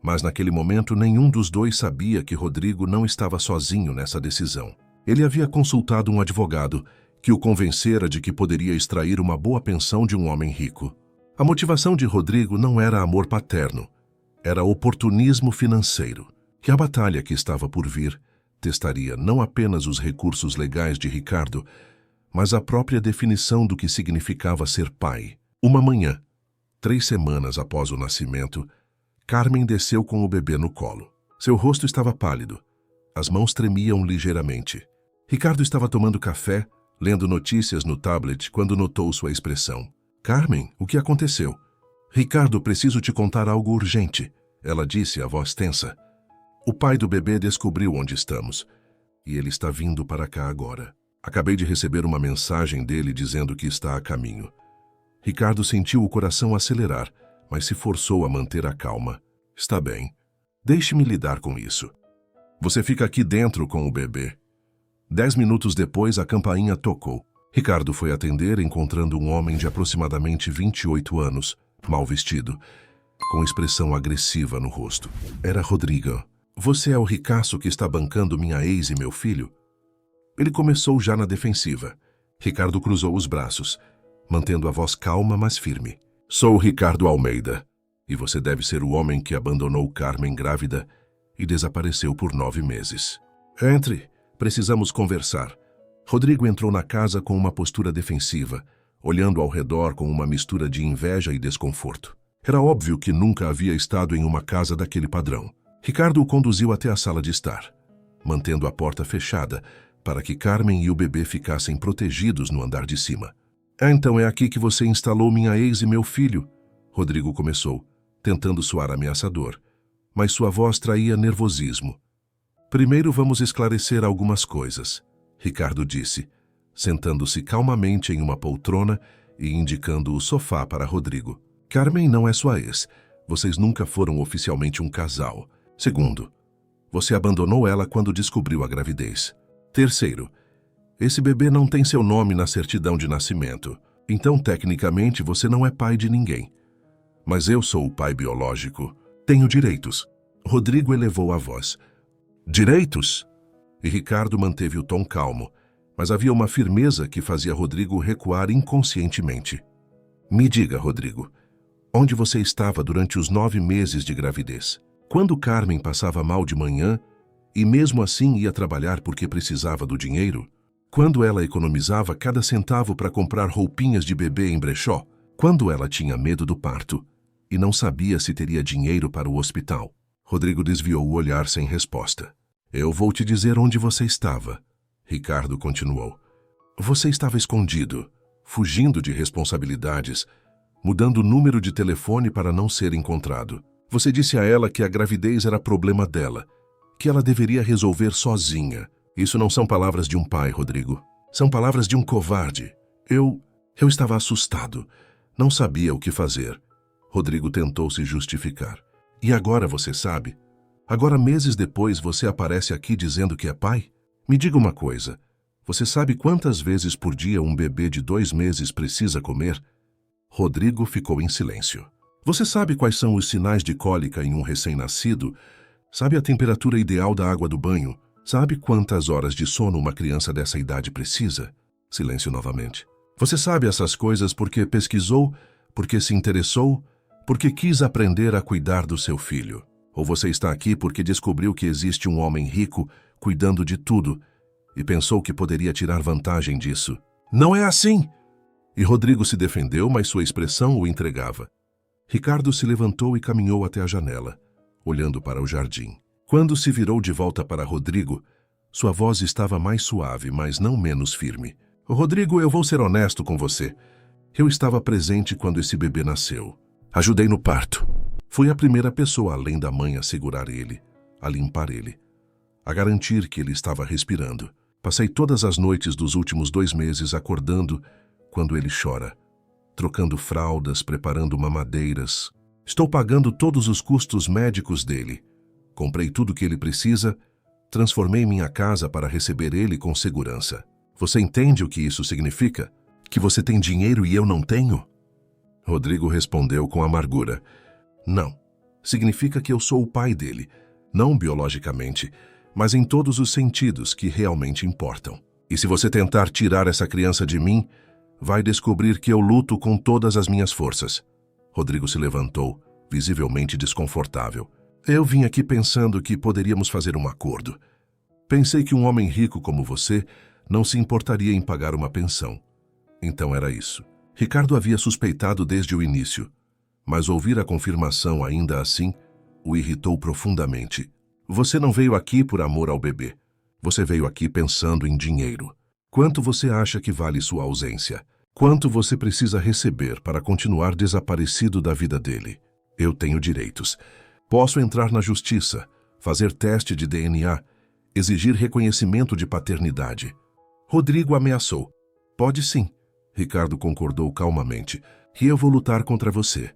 Mas naquele momento nenhum dos dois sabia que Rodrigo não estava sozinho nessa decisão. Ele havia consultado um advogado que o convencera de que poderia extrair uma boa pensão de um homem rico. A motivação de Rodrigo não era amor paterno, era oportunismo financeiro, que a batalha que estava por vir testaria não apenas os recursos legais de Ricardo, mas a própria definição do que significava ser pai. Uma manhã, 3 semanas após o nascimento, Carmen desceu com o bebê no colo. Seu rosto estava pálido. As mãos tremiam ligeiramente. Ricardo estava tomando café, lendo notícias no tablet, quando notou sua expressão. Carmen, o que aconteceu? Ricardo, preciso te contar algo urgente, ela disse, a voz tensa. O pai do bebê descobriu onde estamos, e ele está vindo para cá agora. Acabei de receber uma mensagem dele dizendo que está a caminho. Ricardo sentiu o coração acelerar, mas se forçou a manter a calma. Está bem. Deixe-me lidar com isso. Você fica aqui dentro com o bebê. 10 minutos depois, a campainha tocou. Ricardo foi atender, encontrando um homem de aproximadamente 28 anos, mal vestido, com expressão agressiva no rosto. Era Rodrigo. Você é o ricaço que está bancando minha ex e meu filho? Ele começou já na defensiva. Ricardo cruzou os braços, mantendo a voz calma, mas firme. Sou Ricardo Almeida, e você deve ser o homem que abandonou Carmen grávida e desapareceu por 9 meses. Entre, precisamos conversar. Rodrigo entrou na casa com uma postura defensiva, olhando ao redor com uma mistura de inveja e desconforto. Era óbvio que nunca havia estado em uma casa daquele padrão. Ricardo o conduziu até a sala de estar, mantendo a porta fechada para que Carmen e o bebê ficassem protegidos no andar de cima. Então é aqui que você instalou minha ex e meu filho, Rodrigo começou, tentando soar ameaçador, mas sua voz traía nervosismo. Primeiro vamos esclarecer algumas coisas. Ricardo disse, sentando-se calmamente em uma poltrona e indicando o sofá para Rodrigo. Carmen não é sua ex. Vocês nunca foram oficialmente um casal. Segundo, você abandonou ela quando descobriu a gravidez. Terceiro, esse bebê não tem seu nome na certidão de nascimento. Então, tecnicamente, você não é pai de ninguém. Mas eu sou o pai biológico. Tenho direitos. Rodrigo elevou a voz. Direitos? E Ricardo manteve o tom calmo, mas havia uma firmeza que fazia Rodrigo recuar inconscientemente. Me diga, Rodrigo, onde você estava durante os 9 meses de gravidez? Quando Carmen passava mal de manhã e mesmo assim ia trabalhar porque precisava do dinheiro? Quando ela economizava cada centavo para comprar roupinhas de bebê em brechó? Quando ela tinha medo do parto e não sabia se teria dinheiro para o hospital? Rodrigo desviou o olhar sem resposta. Eu vou te dizer onde você estava, Ricardo continuou. Você estava escondido, fugindo de responsabilidades, mudando o número de telefone para não ser encontrado. Você disse a ela que a gravidez era problema dela, que ela deveria resolver sozinha. Isso não são palavras de um pai, Rodrigo. São palavras de um covarde. Eu estava assustado. Não sabia o que fazer. Rodrigo tentou se justificar. E agora você sabe? Agora, meses depois, você aparece aqui dizendo que é pai? Me diga uma coisa. Você sabe quantas vezes por dia um bebê de 2 meses precisa comer? Rodrigo ficou em silêncio. Você sabe quais são os sinais de cólica em um recém-nascido? Sabe a temperatura ideal da água do banho? Sabe quantas horas de sono uma criança dessa idade precisa? Silêncio novamente. Você sabe essas coisas porque pesquisou, porque se interessou, porque quis aprender a cuidar do seu filho? Ou você está aqui porque descobriu que existe um homem rico cuidando de tudo e pensou que poderia tirar vantagem disso? Não é assim! E Rodrigo se defendeu, mas sua expressão o entregava. Ricardo se levantou e caminhou até a janela, olhando para o jardim. Quando se virou de volta para Rodrigo, sua voz estava mais suave, mas não menos firme. Rodrigo, eu vou ser honesto com você. Eu estava presente quando esse bebê nasceu. Ajudei no parto. Fui a primeira pessoa além da mãe a segurar ele, a limpar ele, a garantir que ele estava respirando. Passei todas as noites dos últimos 2 meses acordando quando ele chora, trocando fraldas, preparando mamadeiras. Estou pagando todos os custos médicos dele. Comprei tudo que ele precisa, transformei minha casa para receber ele com segurança. Você entende o que isso significa? Que você tem dinheiro e eu não tenho? Rodrigo respondeu com amargura. Não. Significa que eu sou o pai dele, não biologicamente, mas em todos os sentidos que realmente importam. E se você tentar tirar essa criança de mim, vai descobrir que eu luto com todas as minhas forças. Rodrigo se levantou, visivelmente desconfortável. Eu vim aqui pensando que poderíamos fazer um acordo. Pensei que um homem rico como você não se importaria em pagar uma pensão. Então era isso. Ricardo havia suspeitado desde o início, mas ouvir a confirmação ainda assim o irritou profundamente. Você não veio aqui por amor ao bebê. Você veio aqui pensando em dinheiro. Quanto você acha que vale sua ausência? Quanto você precisa receber para continuar desaparecido da vida dele? Eu tenho direitos. Posso entrar na justiça, fazer teste de DNA, exigir reconhecimento de paternidade. Rodrigo ameaçou. Pode sim. Ricardo concordou calmamente. E eu vou lutar contra você,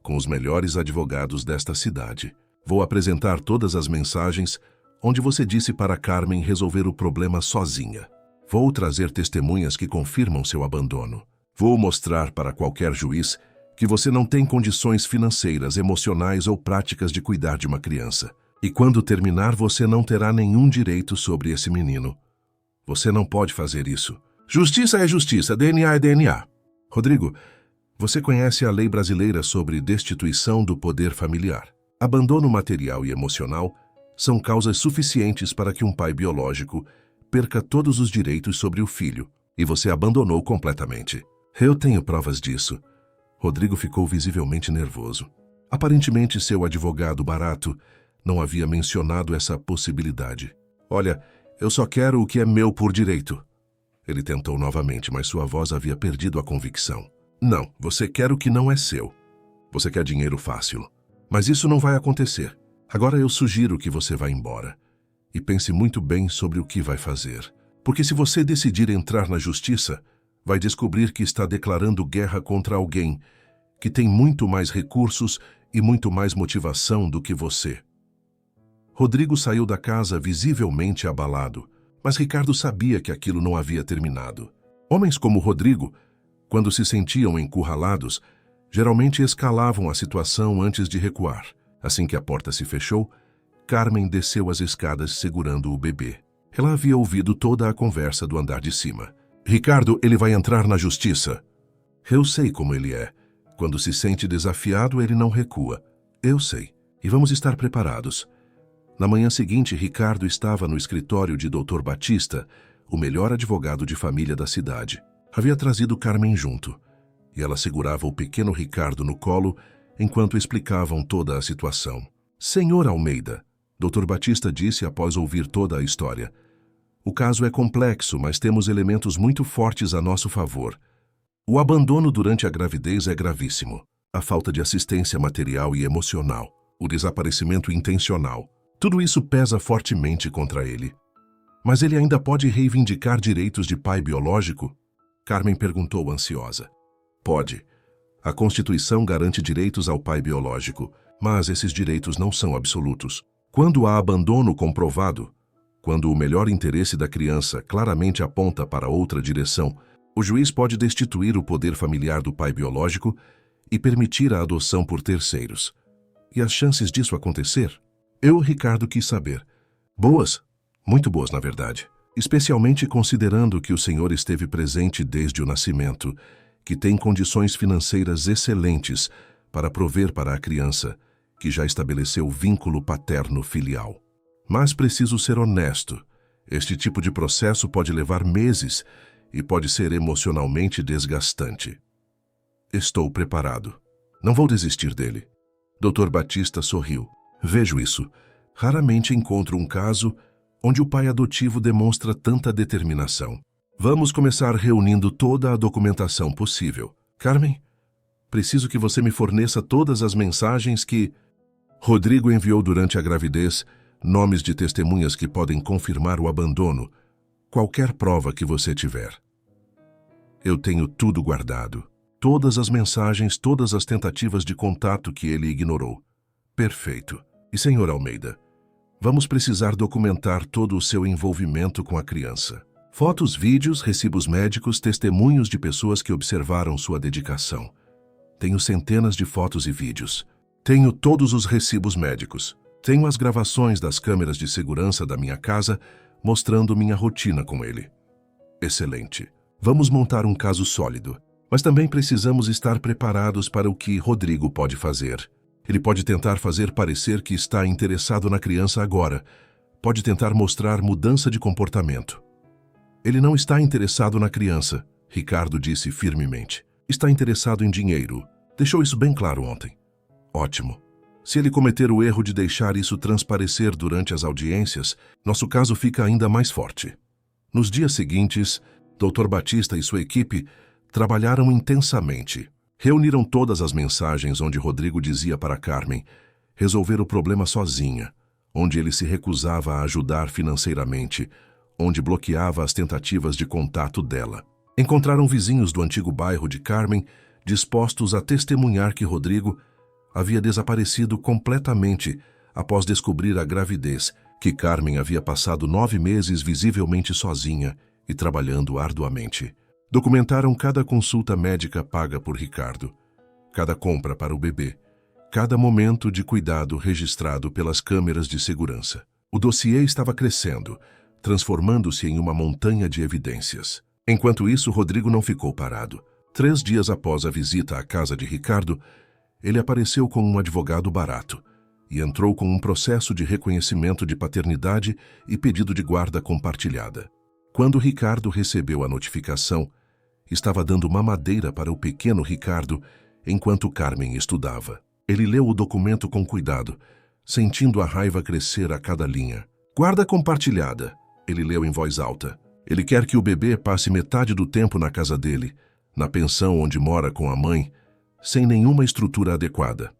com os melhores advogados desta cidade. Vou apresentar todas as mensagens onde você disse para Carmen resolver o problema sozinha. Vou trazer testemunhas que confirmam seu abandono. Vou mostrar para qualquer juiz que você não tem condições financeiras, emocionais ou práticas de cuidar de uma criança. E quando terminar, você não terá nenhum direito sobre esse menino. Você não pode fazer isso. Justiça é justiça, DNA é DNA. Rodrigo, você conhece a lei brasileira sobre destituição do poder familiar. Abandono material e emocional são causas suficientes para que um pai biológico perca todos os direitos sobre o filho, e você abandonou completamente. Eu tenho provas disso. Rodrigo ficou visivelmente nervoso. Aparentemente, seu advogado barato não havia mencionado essa possibilidade. Olha, eu só quero o que é meu por direito. Ele tentou novamente, mas sua voz havia perdido a convicção. Não, você quer o que não é seu. Você quer dinheiro fácil. Mas isso não vai acontecer. Agora eu sugiro que você vá embora. E pense muito bem sobre o que vai fazer. Porque se você decidir entrar na justiça, vai descobrir que está declarando guerra contra alguém que tem muito mais recursos e muito mais motivação do que você. Rodrigo saiu da casa visivelmente abalado, mas Ricardo sabia que aquilo não havia terminado. Homens como Rodrigo, quando se sentiam encurralados, geralmente escalavam a situação antes de recuar. Assim que a porta se fechou, Carmen desceu as escadas segurando o bebê. Ela havia ouvido toda a conversa do andar de cima. Ricardo, ele vai entrar na justiça. Eu sei como ele é. Quando se sente desafiado, ele não recua. Eu sei. E vamos estar preparados. Na manhã seguinte, Ricardo estava no escritório de Dr. Batista, o melhor advogado de família da cidade. Havia trazido Carmen junto, e ela segurava o pequeno Ricardo no colo enquanto explicavam toda a situação. Senhor Almeida, Dr. Batista disse após ouvir toda a história. O caso é complexo, mas temos elementos muito fortes a nosso favor. O abandono durante a gravidez é gravíssimo. A falta de assistência material e emocional. O desaparecimento intencional. Tudo isso pesa fortemente contra ele. Mas ele ainda pode reivindicar direitos de pai biológico? Carmen perguntou ansiosa. Pode. A Constituição garante direitos ao pai biológico, mas esses direitos não são absolutos. Quando há abandono comprovado, quando o melhor interesse da criança claramente aponta para outra direção, o juiz pode destituir o poder familiar do pai biológico e permitir a adoção por terceiros. E as chances disso acontecer? Ricardo, quis saber. Boas, muito boas na verdade. Especialmente considerando que o senhor esteve presente desde o nascimento, que tem condições financeiras excelentes para prover para a criança, que já estabeleceu vínculo paterno-filial. Mas preciso ser honesto. Este tipo de processo pode levar meses e pode ser emocionalmente desgastante. Estou preparado. Não vou desistir dele. Dr. Batista sorriu. Vejo isso. Raramente encontro um caso onde o pai adotivo demonstra tanta determinação. Vamos começar reunindo toda a documentação possível. Carmen, preciso que você me forneça todas as mensagens que Rodrigo enviou durante a gravidez, nomes de testemunhas que podem confirmar o abandono, qualquer prova que você tiver. Eu tenho tudo guardado. Todas as mensagens, todas as tentativas de contato que ele ignorou. Perfeito. E, senhor Almeida, vamos precisar documentar todo o seu envolvimento com a criança. Fotos, vídeos, recibos médicos, testemunhos de pessoas que observaram sua dedicação. Tenho centenas de fotos e vídeos. Tenho todos os recibos médicos. Tenho as gravações das câmeras de segurança da minha casa mostrando minha rotina com ele. Excelente. Vamos montar um caso sólido. Mas também precisamos estar preparados para o que Rodrigo pode fazer. Ele pode tentar fazer parecer que está interessado na criança agora. Pode tentar mostrar mudança de comportamento. Ele não está interessado na criança, Ricardo disse firmemente. Está interessado em dinheiro. Deixou isso bem claro ontem. Ótimo. Se ele cometer o erro de deixar isso transparecer durante as audiências, nosso caso fica ainda mais forte. Nos dias seguintes, Dr. Batista e sua equipe trabalharam intensamente. Reuniram todas as mensagens onde Rodrigo dizia para Carmen resolver o problema sozinha, onde ele se recusava a ajudar financeiramente, onde bloqueava as tentativas de contato dela. Encontraram vizinhos do antigo bairro de Carmen dispostos a testemunhar que Rodrigo havia desaparecido completamente após descobrir a gravidez, que Carmen havia passado 9 meses visivelmente sozinha e trabalhando arduamente. Documentaram cada consulta médica paga por Ricardo, cada compra para o bebê, cada momento de cuidado registrado pelas câmeras de segurança. O dossiê estava crescendo, transformando-se em uma montanha de evidências. Enquanto isso, Rodrigo não ficou parado. 3 dias após a visita à casa de Ricardo, ele apareceu com um advogado barato e entrou com um processo de reconhecimento de paternidade e pedido de guarda compartilhada. Quando Ricardo recebeu a notificação, estava dando mamadeira para o pequeno Ricardo enquanto Carmen estudava. Ele leu o documento com cuidado, sentindo a raiva crescer a cada linha. Guarda compartilhada, ele leu em voz alta. Ele quer que o bebê passe metade do tempo na casa dele, na pensão onde mora com a mãe, sem nenhuma estrutura adequada.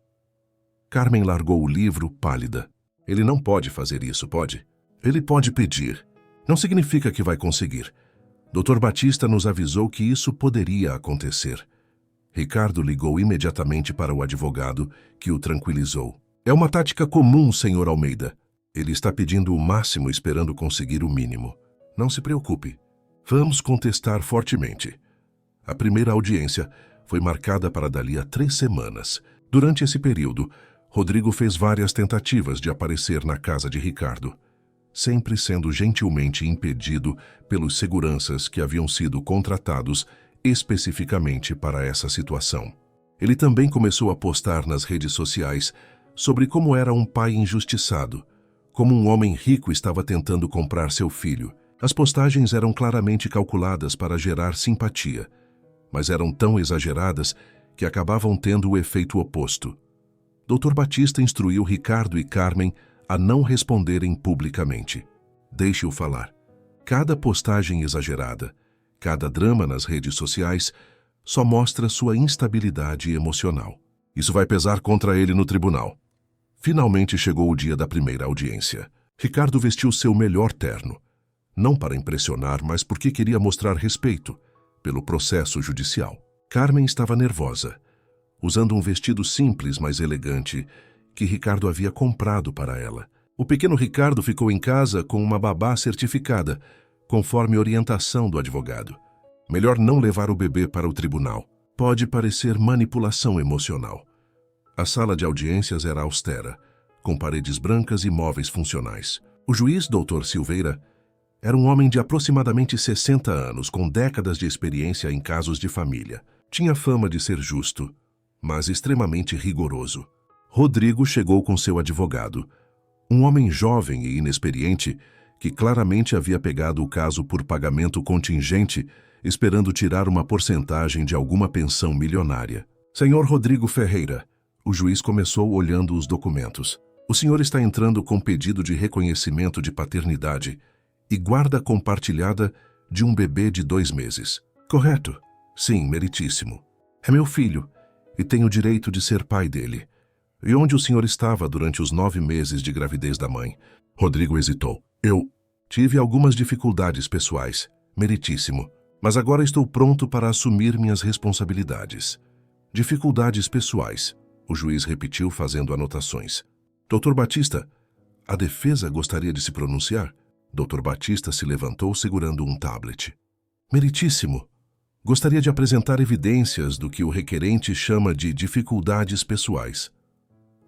Carmen largou o livro, pálida. Ele não pode fazer isso, pode? Ele pode pedir. Não significa que vai conseguir. Dr. Batista nos avisou que isso poderia acontecer. Ricardo ligou imediatamente para o advogado, que o tranquilizou. É uma tática comum, Sr. Almeida. Ele está pedindo o máximo esperando conseguir o mínimo. Não se preocupe. Vamos contestar fortemente. A primeira audiência foi marcada para dali a 3 semanas. Durante esse período, Rodrigo fez várias tentativas de aparecer na casa de Ricardo, sempre sendo gentilmente impedido pelos seguranças que haviam sido contratados especificamente para essa situação. Ele também começou a postar nas redes sociais sobre como era um pai injustiçado, como um homem rico estava tentando comprar seu filho. As postagens eram claramente calculadas para gerar simpatia, mas eram tão exageradas que acabavam tendo o efeito oposto. Dr. Batista instruiu Ricardo e Carmen a não responderem publicamente. Deixe-o falar. Cada postagem exagerada, cada drama nas redes sociais só mostra sua instabilidade emocional. Isso vai pesar contra ele no tribunal. Finalmente chegou o dia da primeira audiência. Ricardo vestiu seu melhor terno, não para impressionar, mas porque queria mostrar respeito pelo processo judicial. Carmen estava nervosa, usando um vestido simples, mas elegante, que Ricardo havia comprado para ela. O pequeno Ricardo ficou em casa com uma babá certificada, conforme orientação do advogado. Melhor não levar o bebê para o tribunal. Pode parecer manipulação emocional. A sala de audiências era austera, com paredes brancas e móveis funcionais. O juiz, Dr. Silveira, era um homem de aproximadamente 60 anos, com décadas de experiência em casos de família. Tinha fama de ser justo, mas extremamente rigoroso. Rodrigo chegou com seu advogado, um homem jovem e inexperiente que claramente havia pegado o caso por pagamento contingente, esperando tirar uma porcentagem de alguma pensão milionária. Senhor Rodrigo Ferreira, o juiz começou olhando os documentos. O senhor está entrando com pedido de reconhecimento de paternidade e guarda compartilhada de um bebê de 2 meses. Correto? Sim, meritíssimo. É meu filho e tenho o direito de ser pai dele. E onde o senhor estava durante os 9 meses de gravidez da mãe? Rodrigo hesitou. Eu tive algumas dificuldades pessoais, meritíssimo, mas agora estou pronto para assumir minhas responsabilidades. Dificuldades pessoais, o juiz repetiu fazendo anotações. Dr. Batista, a defesa gostaria de se pronunciar? Dr. Batista se levantou segurando um tablet. Meritíssimo, gostaria de apresentar evidências do que o requerente chama de dificuldades pessoais.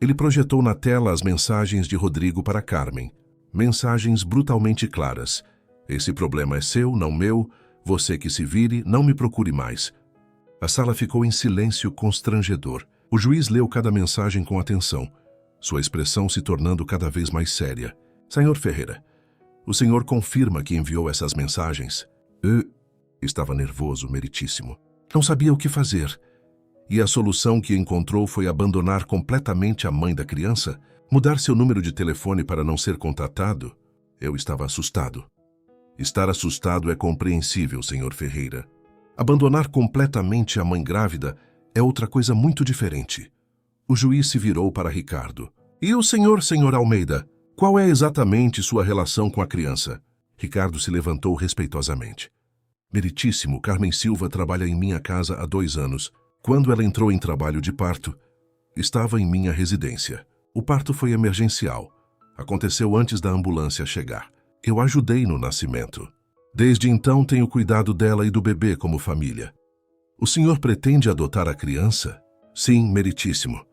Ele projetou na tela as mensagens de Rodrigo para Carmen. Mensagens brutalmente claras. Esse problema é seu, não meu. Você que se vire, não me procure mais. A sala ficou em silêncio constrangedor. O juiz leu cada mensagem com atenção, sua expressão se tornando cada vez mais séria. Senhor Ferreira, o senhor confirma que enviou essas mensagens? Estava nervoso, meritíssimo. Não sabia o que fazer. E a solução que encontrou foi abandonar completamente a mãe da criança? Mudar seu número de telefone para não ser contatado? Eu estava assustado. Estar assustado é compreensível, senhor Ferreira. Abandonar completamente a mãe grávida é outra coisa muito diferente. O juiz se virou para Ricardo. E o senhor Almeida? Qual é exatamente sua relação com a criança? Ricardo se levantou respeitosamente. Meritíssimo, Carmen Silva trabalha em minha casa há 2 anos. Quando ela entrou em trabalho de parto, estava em minha residência. O parto foi emergencial. Aconteceu antes da ambulância chegar. Eu ajudei no nascimento. Desde então tenho cuidado dela e do bebê como família. O senhor pretende adotar a criança? Sim, meritíssimo.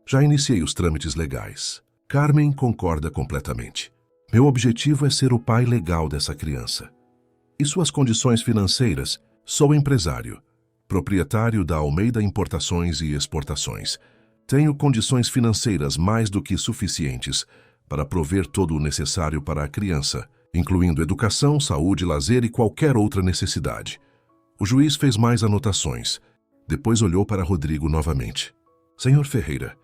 Já iniciei os trâmites legais. Carmen concorda completamente. Meu objetivo é ser o pai legal dessa criança. E suas condições financeiras? Sou empresário, proprietário da Almeida Importações e Exportações. Tenho condições financeiras mais do que suficientes para prover todo o necessário para a criança, incluindo educação, saúde, lazer e qualquer outra necessidade. O juiz fez mais anotações. Depois olhou para Rodrigo novamente. Senhor Ferreira,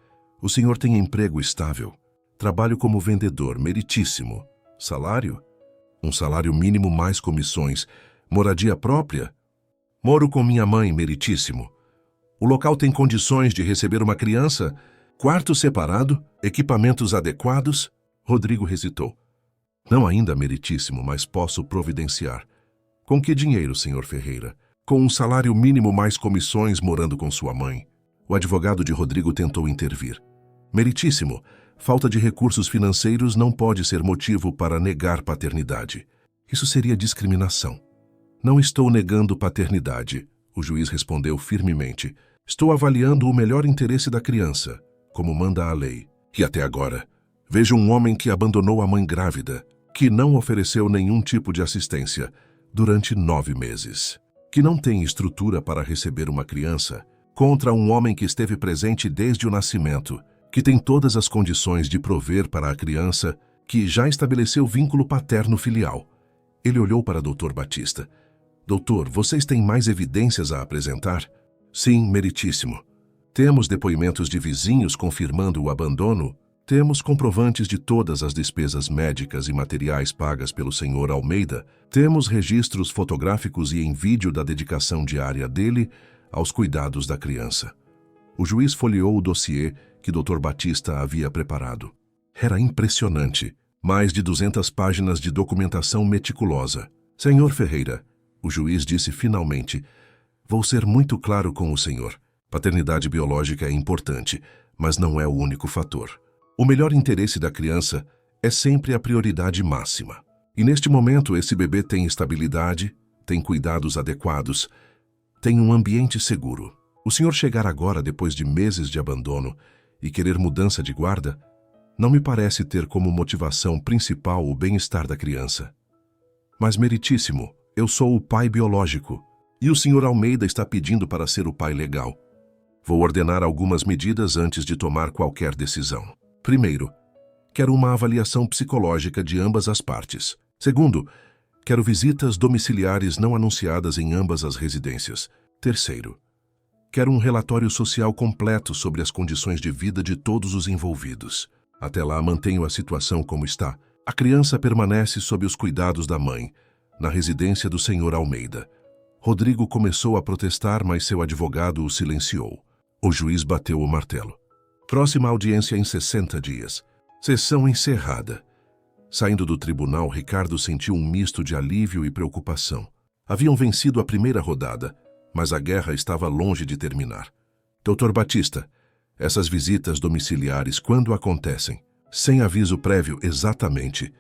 o senhor tem emprego estável. Trabalho como vendedor, meritíssimo. Salário? Um salário mínimo mais comissões. Moradia própria? Moro com minha mãe, meritíssimo. O local tem condições de receber uma criança? Quarto separado? Equipamentos adequados? Rodrigo hesitou. Não ainda, meritíssimo, mas posso providenciar. Com que dinheiro, senhor Ferreira? Com um salário mínimo mais comissões morando com sua mãe. O advogado de Rodrigo tentou intervir. Meritíssimo, falta de recursos financeiros não pode ser motivo para negar paternidade. Isso seria discriminação. Não estou negando paternidade, o juiz respondeu firmemente. Estou avaliando o melhor interesse da criança, como manda a lei. E até agora, vejo um homem que abandonou a mãe grávida, que não ofereceu nenhum tipo de assistência durante 9 meses, que não tem estrutura para receber uma criança, contra um homem que esteve presente desde o nascimento, que tem todas as condições de prover para a criança, que já estabeleceu vínculo paterno-filial. Ele olhou para Dr. Batista. Doutor, vocês têm mais evidências a apresentar? Sim, meritíssimo. Temos depoimentos de vizinhos confirmando o abandono. Temos comprovantes de todas as despesas médicas e materiais pagas pelo Sr. Almeida. Temos registros fotográficos e em vídeo da dedicação diária dele aos cuidados da criança. O juiz folheou o dossiê que Dr. Batista havia preparado. Era impressionante. Mais de 200 páginas de documentação meticulosa. Senhor Ferreira, o juiz disse finalmente, vou ser muito claro com o senhor. Paternidade biológica é importante, mas não é o único fator. O melhor interesse da criança é sempre a prioridade máxima. E neste momento esse bebê tem estabilidade, tem cuidados adequados, tem um ambiente seguro. O senhor chegar agora depois de meses de abandono e querer mudança de guarda, não me parece ter como motivação principal o bem-estar da criança. Mas, meritíssimo, eu sou o pai biológico e o Sr. Almeida está pedindo para ser o pai legal. Vou ordenar algumas medidas antes de tomar qualquer decisão. Primeiro, quero uma avaliação psicológica de ambas as partes. Segundo, quero visitas domiciliares não anunciadas em ambas as residências. Terceiro, quero um relatório social completo sobre as condições de vida de todos os envolvidos. Até lá, mantenho a situação como está. A criança permanece sob os cuidados da mãe, na residência do Sr. Almeida. Rodrigo começou a protestar, mas seu advogado o silenciou. O juiz bateu o martelo. Próxima audiência em 60 dias. Sessão encerrada. Saindo do tribunal, Ricardo sentiu um misto de alívio e preocupação. Haviam vencido a primeira rodada, mas a guerra estava longe de terminar. Dr. Batista, essas visitas domiciliares, quando acontecem? Sem aviso prévio, exatamente.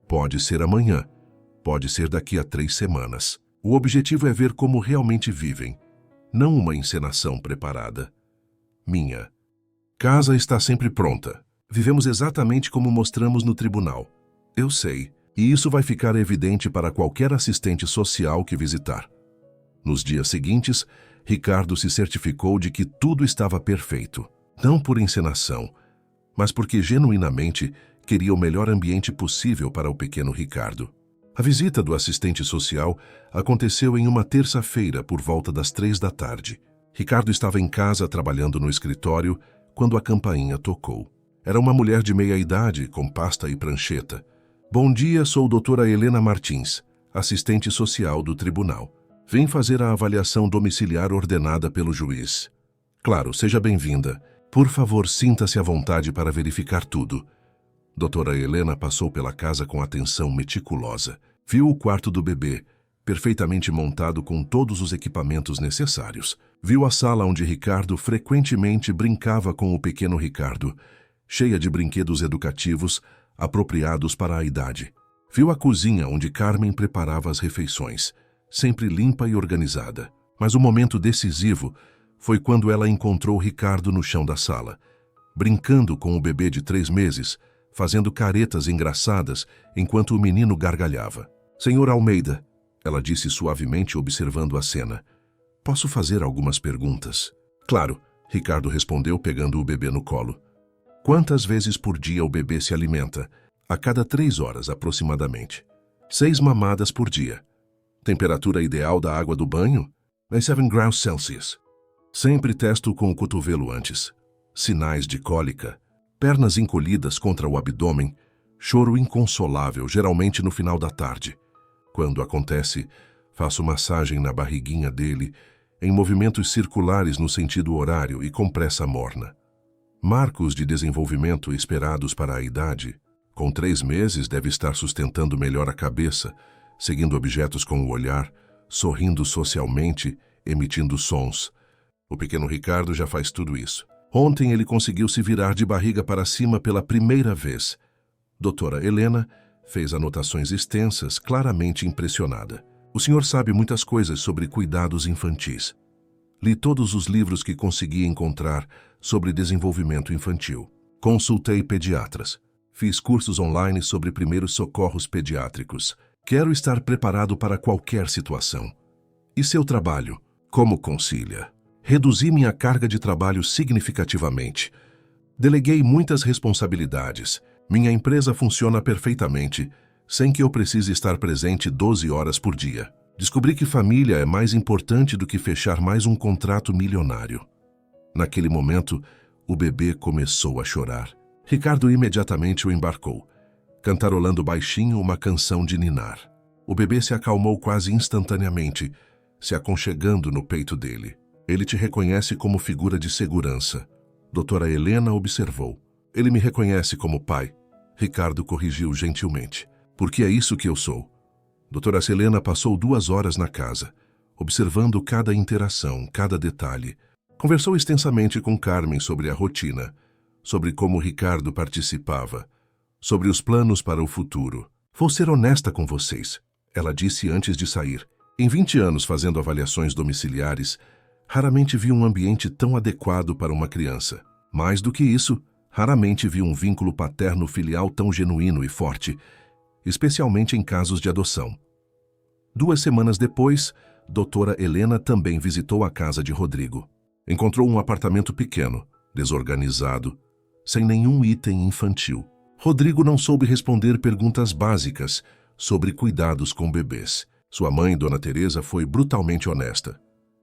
Pode ser amanhã, pode ser daqui a 3 semanas. O objetivo é ver como realmente vivem, não uma encenação preparada. Minha casa está sempre pronta. Vivemos exatamente como mostramos no tribunal. Eu sei, e isso vai ficar evidente para qualquer assistente social que visitar. Nos dias seguintes, Ricardo se certificou de que tudo estava perfeito. Não por encenação, mas porque genuinamente queria o melhor ambiente possível para o pequeno Ricardo. A visita do assistente social aconteceu em uma terça-feira por volta das 3 da tarde. Ricardo estava em casa trabalhando no escritório quando a campainha tocou. Era uma mulher de meia idade, com pasta e prancheta. Bom dia, sou doutora Helena Martins, assistente social do tribunal. Vim fazer a avaliação domiciliar ordenada pelo juiz. Claro, seja bem-vinda. Por favor, sinta-se à vontade para verificar tudo. Doutora Helena passou pela casa com atenção meticulosa. Viu o quarto do bebê, perfeitamente montado com todos os equipamentos necessários. Viu a sala onde Ricardo frequentemente brincava com o pequeno Ricardo, cheia de brinquedos educativos apropriados para a idade. Viu a cozinha onde Carmen preparava as refeições, sempre limpa e organizada. Mas o momento decisivo foi quando ela encontrou Ricardo no chão da sala, brincando com o bebê de 3 meses, fazendo caretas engraçadas enquanto o menino gargalhava. Senhor Almeida, ela disse suavemente observando a cena. Posso fazer algumas perguntas? Claro, Ricardo respondeu pegando o bebê no colo. Quantas vezes por dia o bebê se alimenta? A cada 3 horas aproximadamente. 6 mamadas por dia. Temperatura ideal da água do banho? 7 graus Celsius. Sempre testo com o cotovelo antes. Sinais de cólica, pernas encolhidas contra o abdômen, choro inconsolável, geralmente no final da tarde. Quando acontece, faço massagem na barriguinha dele, em movimentos circulares no sentido horário e compressa morna. Marcos de desenvolvimento esperados para a idade. Com 3 meses, deve estar sustentando melhor a cabeça, seguindo objetos com o olhar, sorrindo socialmente, emitindo sons. O pequeno Ricardo já faz tudo isso. Ontem ele conseguiu se virar de barriga para cima pela primeira vez. Doutora Helena fez anotações extensas, claramente impressionada. O senhor sabe muitas coisas sobre cuidados infantis. Li todos os livros que consegui encontrar sobre desenvolvimento infantil. Consultei pediatras. Fiz cursos online sobre primeiros socorros pediátricos. Quero estar preparado para qualquer situação. E seu trabalho? Como concilia? Reduzi minha carga de trabalho significativamente. Deleguei muitas responsabilidades. Minha empresa funciona perfeitamente, sem que eu precise estar presente 12 horas por dia. Descobri que família é mais importante do que fechar mais um contrato milionário. Naquele momento, o bebê começou a chorar. Ricardo imediatamente o embarcou, cantarolando baixinho uma canção de ninar. O bebê se acalmou quase instantaneamente, se aconchegando no peito dele. Ele te reconhece como figura de segurança. Doutora Helena observou. Ele me reconhece como pai. Ricardo corrigiu gentilmente. Porque é isso que eu sou. Doutora Helena passou 2 horas na casa, observando cada interação, cada detalhe. Conversou extensamente com Carmen sobre a rotina, sobre como Ricardo participava, sobre os planos para o futuro. Vou ser honesta com vocês, ela disse antes de sair. Em 20 anos fazendo avaliações domiciliares, raramente vi um ambiente tão adequado para uma criança. Mais do que isso, raramente vi um vínculo paterno-filial tão genuíno e forte, especialmente em casos de adoção. 2 semanas depois, doutora Helena também visitou a casa de Rodrigo. Encontrou um apartamento pequeno, desorganizado, sem nenhum item infantil. Rodrigo não soube responder perguntas básicas sobre cuidados com bebês. Sua mãe, Dona Teresa, foi brutalmente honesta.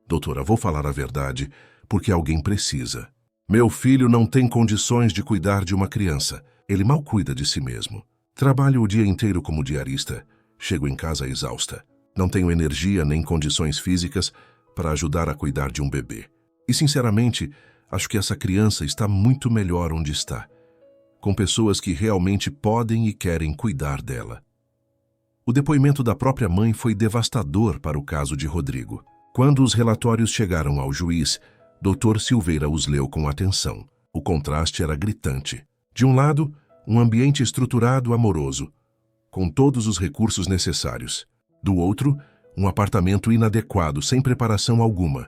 Doutora, vou falar a verdade, porque alguém precisa. Meu filho não tem condições de cuidar de uma criança. Ele mal cuida de si mesmo. Trabalho o dia inteiro como diarista. Chego em casa exausta. Não tenho energia nem condições físicas para ajudar a cuidar de um bebê. E, sinceramente, acho que essa criança está muito melhor onde está, com pessoas que realmente podem e querem cuidar dela. O depoimento da própria mãe foi devastador para o caso de Rodrigo. Quando os relatórios chegaram ao juiz, Dr. Silveira os leu com atenção. O contraste era gritante. De um lado, um ambiente estruturado amoroso, com todos os recursos necessários. Do outro, um apartamento inadequado, sem preparação alguma,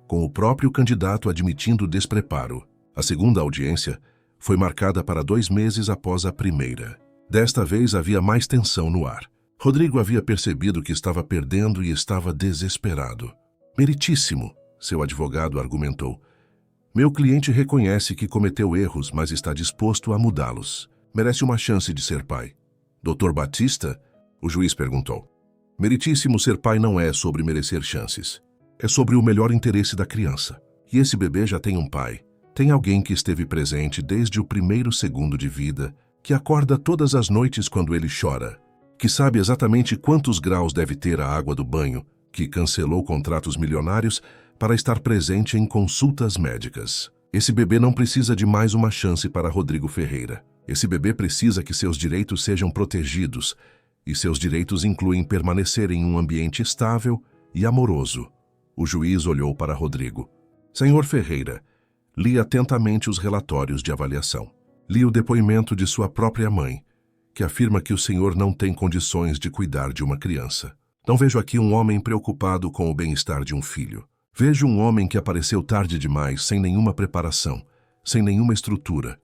com o próprio candidato admitindo despreparo. A segunda audiência foi marcada para 2 meses após a primeira. Desta vez havia mais tensão no ar. Rodrigo havia percebido que estava perdendo e estava desesperado. Meritíssimo, seu advogado argumentou. Meu cliente reconhece que cometeu erros, mas está disposto a mudá-los. Merece uma chance de ser pai. Dr. Batista? O juiz perguntou. Meritíssimo, ser pai não é sobre merecer chances. É sobre o melhor interesse da criança. E esse bebê já tem um pai. Tem alguém que esteve presente desde o primeiro segundo de vida, que acorda todas as noites quando ele chora, que sabe exatamente quantos graus deve ter a água do banho, que cancelou contratos milionários para estar presente em consultas médicas. Esse bebê não precisa de mais uma chance para Rodrigo Ferreira. Esse bebê precisa que seus direitos sejam protegidos, e seus direitos incluem permanecer em um ambiente estável e amoroso. O juiz olhou para Rodrigo. Senhor Ferreira, li atentamente os relatórios de avaliação. Li o depoimento de sua própria mãe, que afirma que o senhor não tem condições de cuidar de uma criança. Não vejo aqui um homem preocupado com o bem-estar de um filho. Vejo um homem que apareceu tarde demais, sem nenhuma preparação, sem nenhuma estrutura.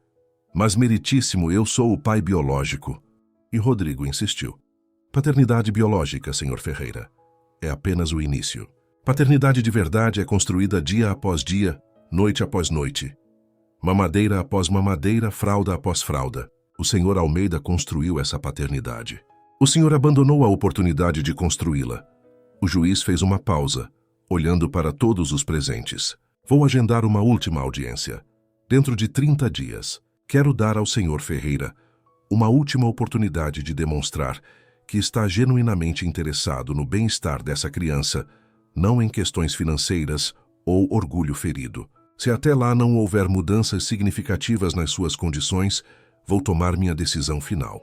Mas, meritíssimo, eu sou o pai biológico. E Rodrigo insistiu. Paternidade biológica, senhor Ferreira, é apenas o início. Paternidade de verdade é construída dia após dia, noite após noite. Mamadeira após mamadeira, fralda após fralda. O senhor Almeida construiu essa paternidade. O senhor abandonou a oportunidade de construí-la. O juiz fez uma pausa, olhando para todos os presentes. Vou agendar uma última audiência. Dentro de 30 dias, quero dar ao senhor Ferreira uma última oportunidade de demonstrar que está genuinamente interessado no bem-estar dessa criança, não em questões financeiras ou orgulho ferido. Se até lá não houver mudanças significativas nas suas condições, Vou tomar minha decisão final.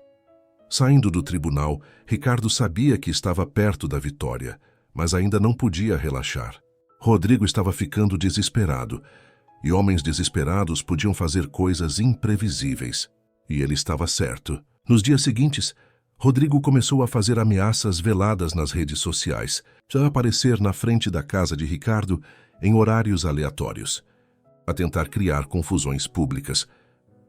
Saindo do tribunal, Ricardo sabia que estava perto da vitória, mas ainda não podia relaxar. Rodrigo estava ficando desesperado, e homens desesperados podiam fazer coisas imprevisíveis. E ele estava certo. Nos dias seguintes, Rodrigo começou a fazer ameaças veladas nas redes sociais, a aparecer na frente da casa de Ricardo em horários aleatórios, a tentar criar confusões públicas.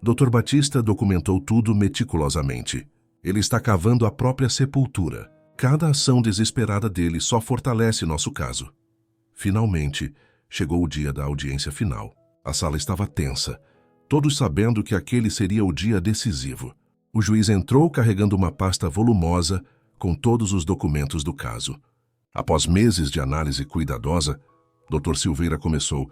Dr. Batista documentou tudo meticulosamente. Ele está cavando a própria sepultura. Cada ação desesperada dele só fortalece nosso caso. Finalmente, chegou o dia da audiência final. A sala estava tensa, todos sabendo que aquele seria o dia decisivo. O juiz entrou carregando uma pasta volumosa com todos os documentos do caso. Após meses de análise cuidadosa, Dr. Silveira começou.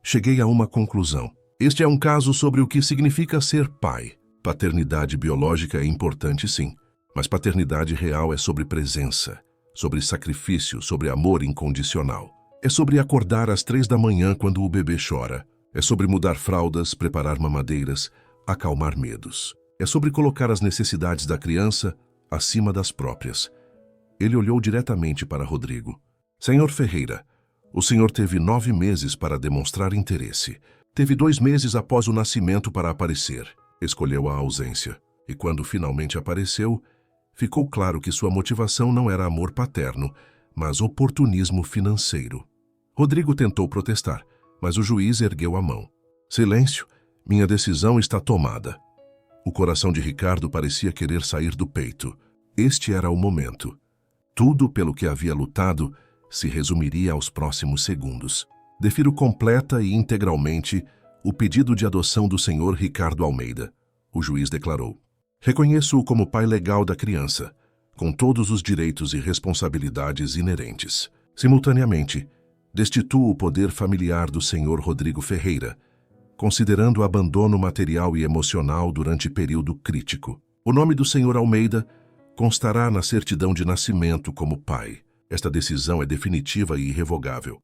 Cheguei a uma conclusão. Este é um caso sobre o que significa ser pai. Paternidade biológica é importante, sim, mas paternidade real é sobre presença, sobre sacrifício, sobre amor incondicional. É sobre acordar às 3 da manhã quando o bebê chora. É sobre mudar fraldas, preparar mamadeiras, acalmar medos. É sobre colocar as necessidades da criança acima das próprias. Ele olhou diretamente para Rodrigo. Senhor Ferreira, o senhor teve 9 meses para demonstrar interesse. Teve 2 meses após o nascimento para aparecer. Escolheu a ausência. E quando finalmente apareceu, ficou claro que sua motivação não era amor paterno, mas oportunismo financeiro. Rodrigo tentou protestar, mas o juiz ergueu a mão. Silêncio, minha decisão está tomada. O coração de Ricardo parecia querer sair do peito. Este era o momento. Tudo pelo que havia lutado se resumiria aos próximos segundos. Defiro completa e integralmente o pedido de adoção do senhor Ricardo Almeida. O juiz declarou. Reconheço-o como pai legal da criança, com todos os direitos e responsabilidades inerentes. Simultaneamente, destituo o poder familiar do senhor Rodrigo Ferreira, considerando o abandono material e emocional durante período crítico. O nome do senhor Almeida constará na certidão de nascimento como pai. Esta decisão é definitiva e irrevogável.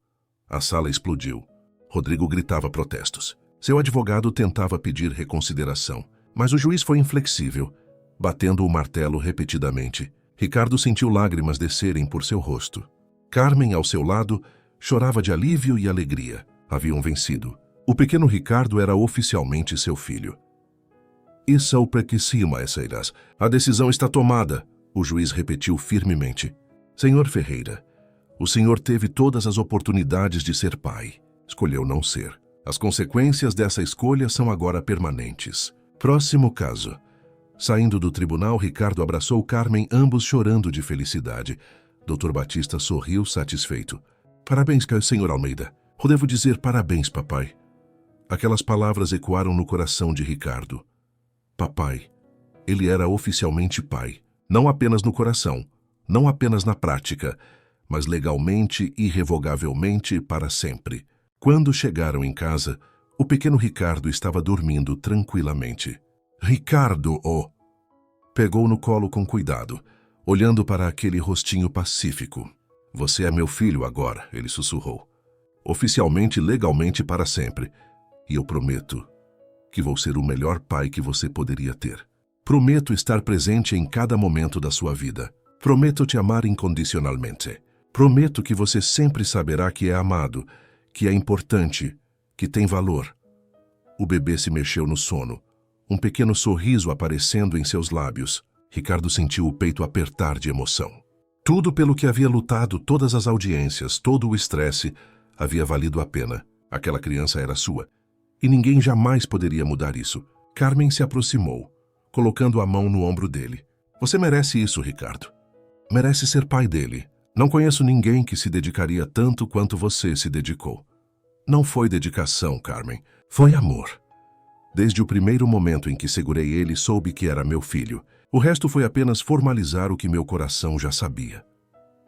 A sala explodiu. Rodrigo gritava protestos. Seu advogado tentava pedir reconsideração, mas o juiz foi inflexível, batendo o martelo repetidamente. Ricardo sentiu lágrimas descerem por seu rosto. Carmen, ao seu lado, chorava de alívio e alegria. Haviam vencido. O pequeno Ricardo era oficialmente seu filho. Isso é o que cima, essas. A decisão está tomada, o juiz repetiu firmemente. Senhor Ferreira, o senhor teve todas as oportunidades de ser pai. Escolheu não ser. As consequências dessa escolha são agora permanentes. Próximo caso. Saindo do tribunal, Ricardo abraçou Carmen, ambos chorando de felicidade. Dr. Batista sorriu satisfeito. Parabéns, senhor Almeida. Eu devo dizer parabéns, papai. Aquelas palavras ecoaram no coração de Ricardo. Papai. Ele era oficialmente pai. Não apenas no coração, não apenas na prática, mas legalmente e irrevogavelmente para sempre. Quando chegaram em casa, o pequeno Ricardo estava dormindo tranquilamente. Ricardo pegou no colo com cuidado, olhando para aquele rostinho pacífico. Você é meu filho agora, ele sussurrou. Oficialmente e legalmente para sempre. E eu prometo que vou ser o melhor pai que você poderia ter. Prometo estar presente em cada momento da sua vida. Prometo te amar incondicionalmente. Prometo que você sempre saberá que é amado, que é importante, que tem valor. O bebê se mexeu no sono, um pequeno sorriso aparecendo em seus lábios. Ricardo sentiu o peito apertar de emoção. Tudo pelo que havia lutado, todas as audiências, todo o estresse, havia valido a pena. Aquela criança era sua, e ninguém jamais poderia mudar isso. Carmen se aproximou, colocando a mão no ombro dele. Você merece isso, Ricardo. Merece ser pai dele. Não conheço ninguém que se dedicaria tanto quanto você se dedicou. Não foi dedicação, Carmen. Foi amor. Desde o primeiro momento em que segurei ele, soube que era meu filho. O resto foi apenas formalizar o que meu coração já sabia.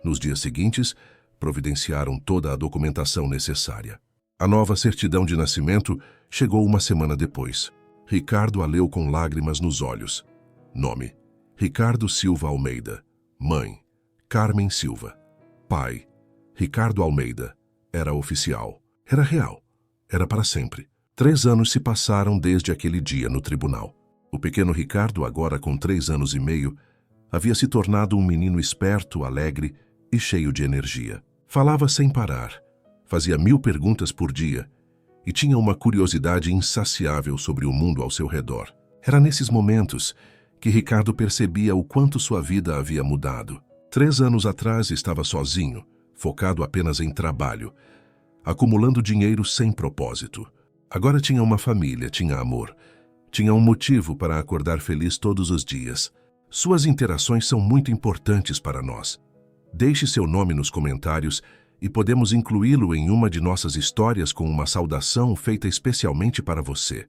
Nos dias seguintes, providenciaram toda a documentação necessária. A nova certidão de nascimento chegou uma semana depois. Ricardo a leu com lágrimas nos olhos. Nome: Ricardo Silva Almeida. Mãe: Carmen Silva. Pai: Ricardo Almeida. Era oficial. Era real. Era para sempre. 3 anos se passaram desde aquele dia no tribunal. O pequeno Ricardo, agora com 3 anos e meio, havia se tornado um menino esperto, alegre e cheio de energia. Falava sem parar, fazia 1000 perguntas por dia e tinha uma curiosidade insaciável sobre o mundo ao seu redor. Era nesses momentos que Ricardo percebia o quanto sua vida havia mudado. 3 anos atrás estava sozinho, focado apenas em trabalho, acumulando dinheiro sem propósito. Agora tinha uma família, tinha amor, tinha um motivo para acordar feliz todos os dias. Suas interações são muito importantes para nós. Deixe seu nome nos comentários e podemos incluí-lo em uma de nossas histórias com uma saudação feita especialmente para você.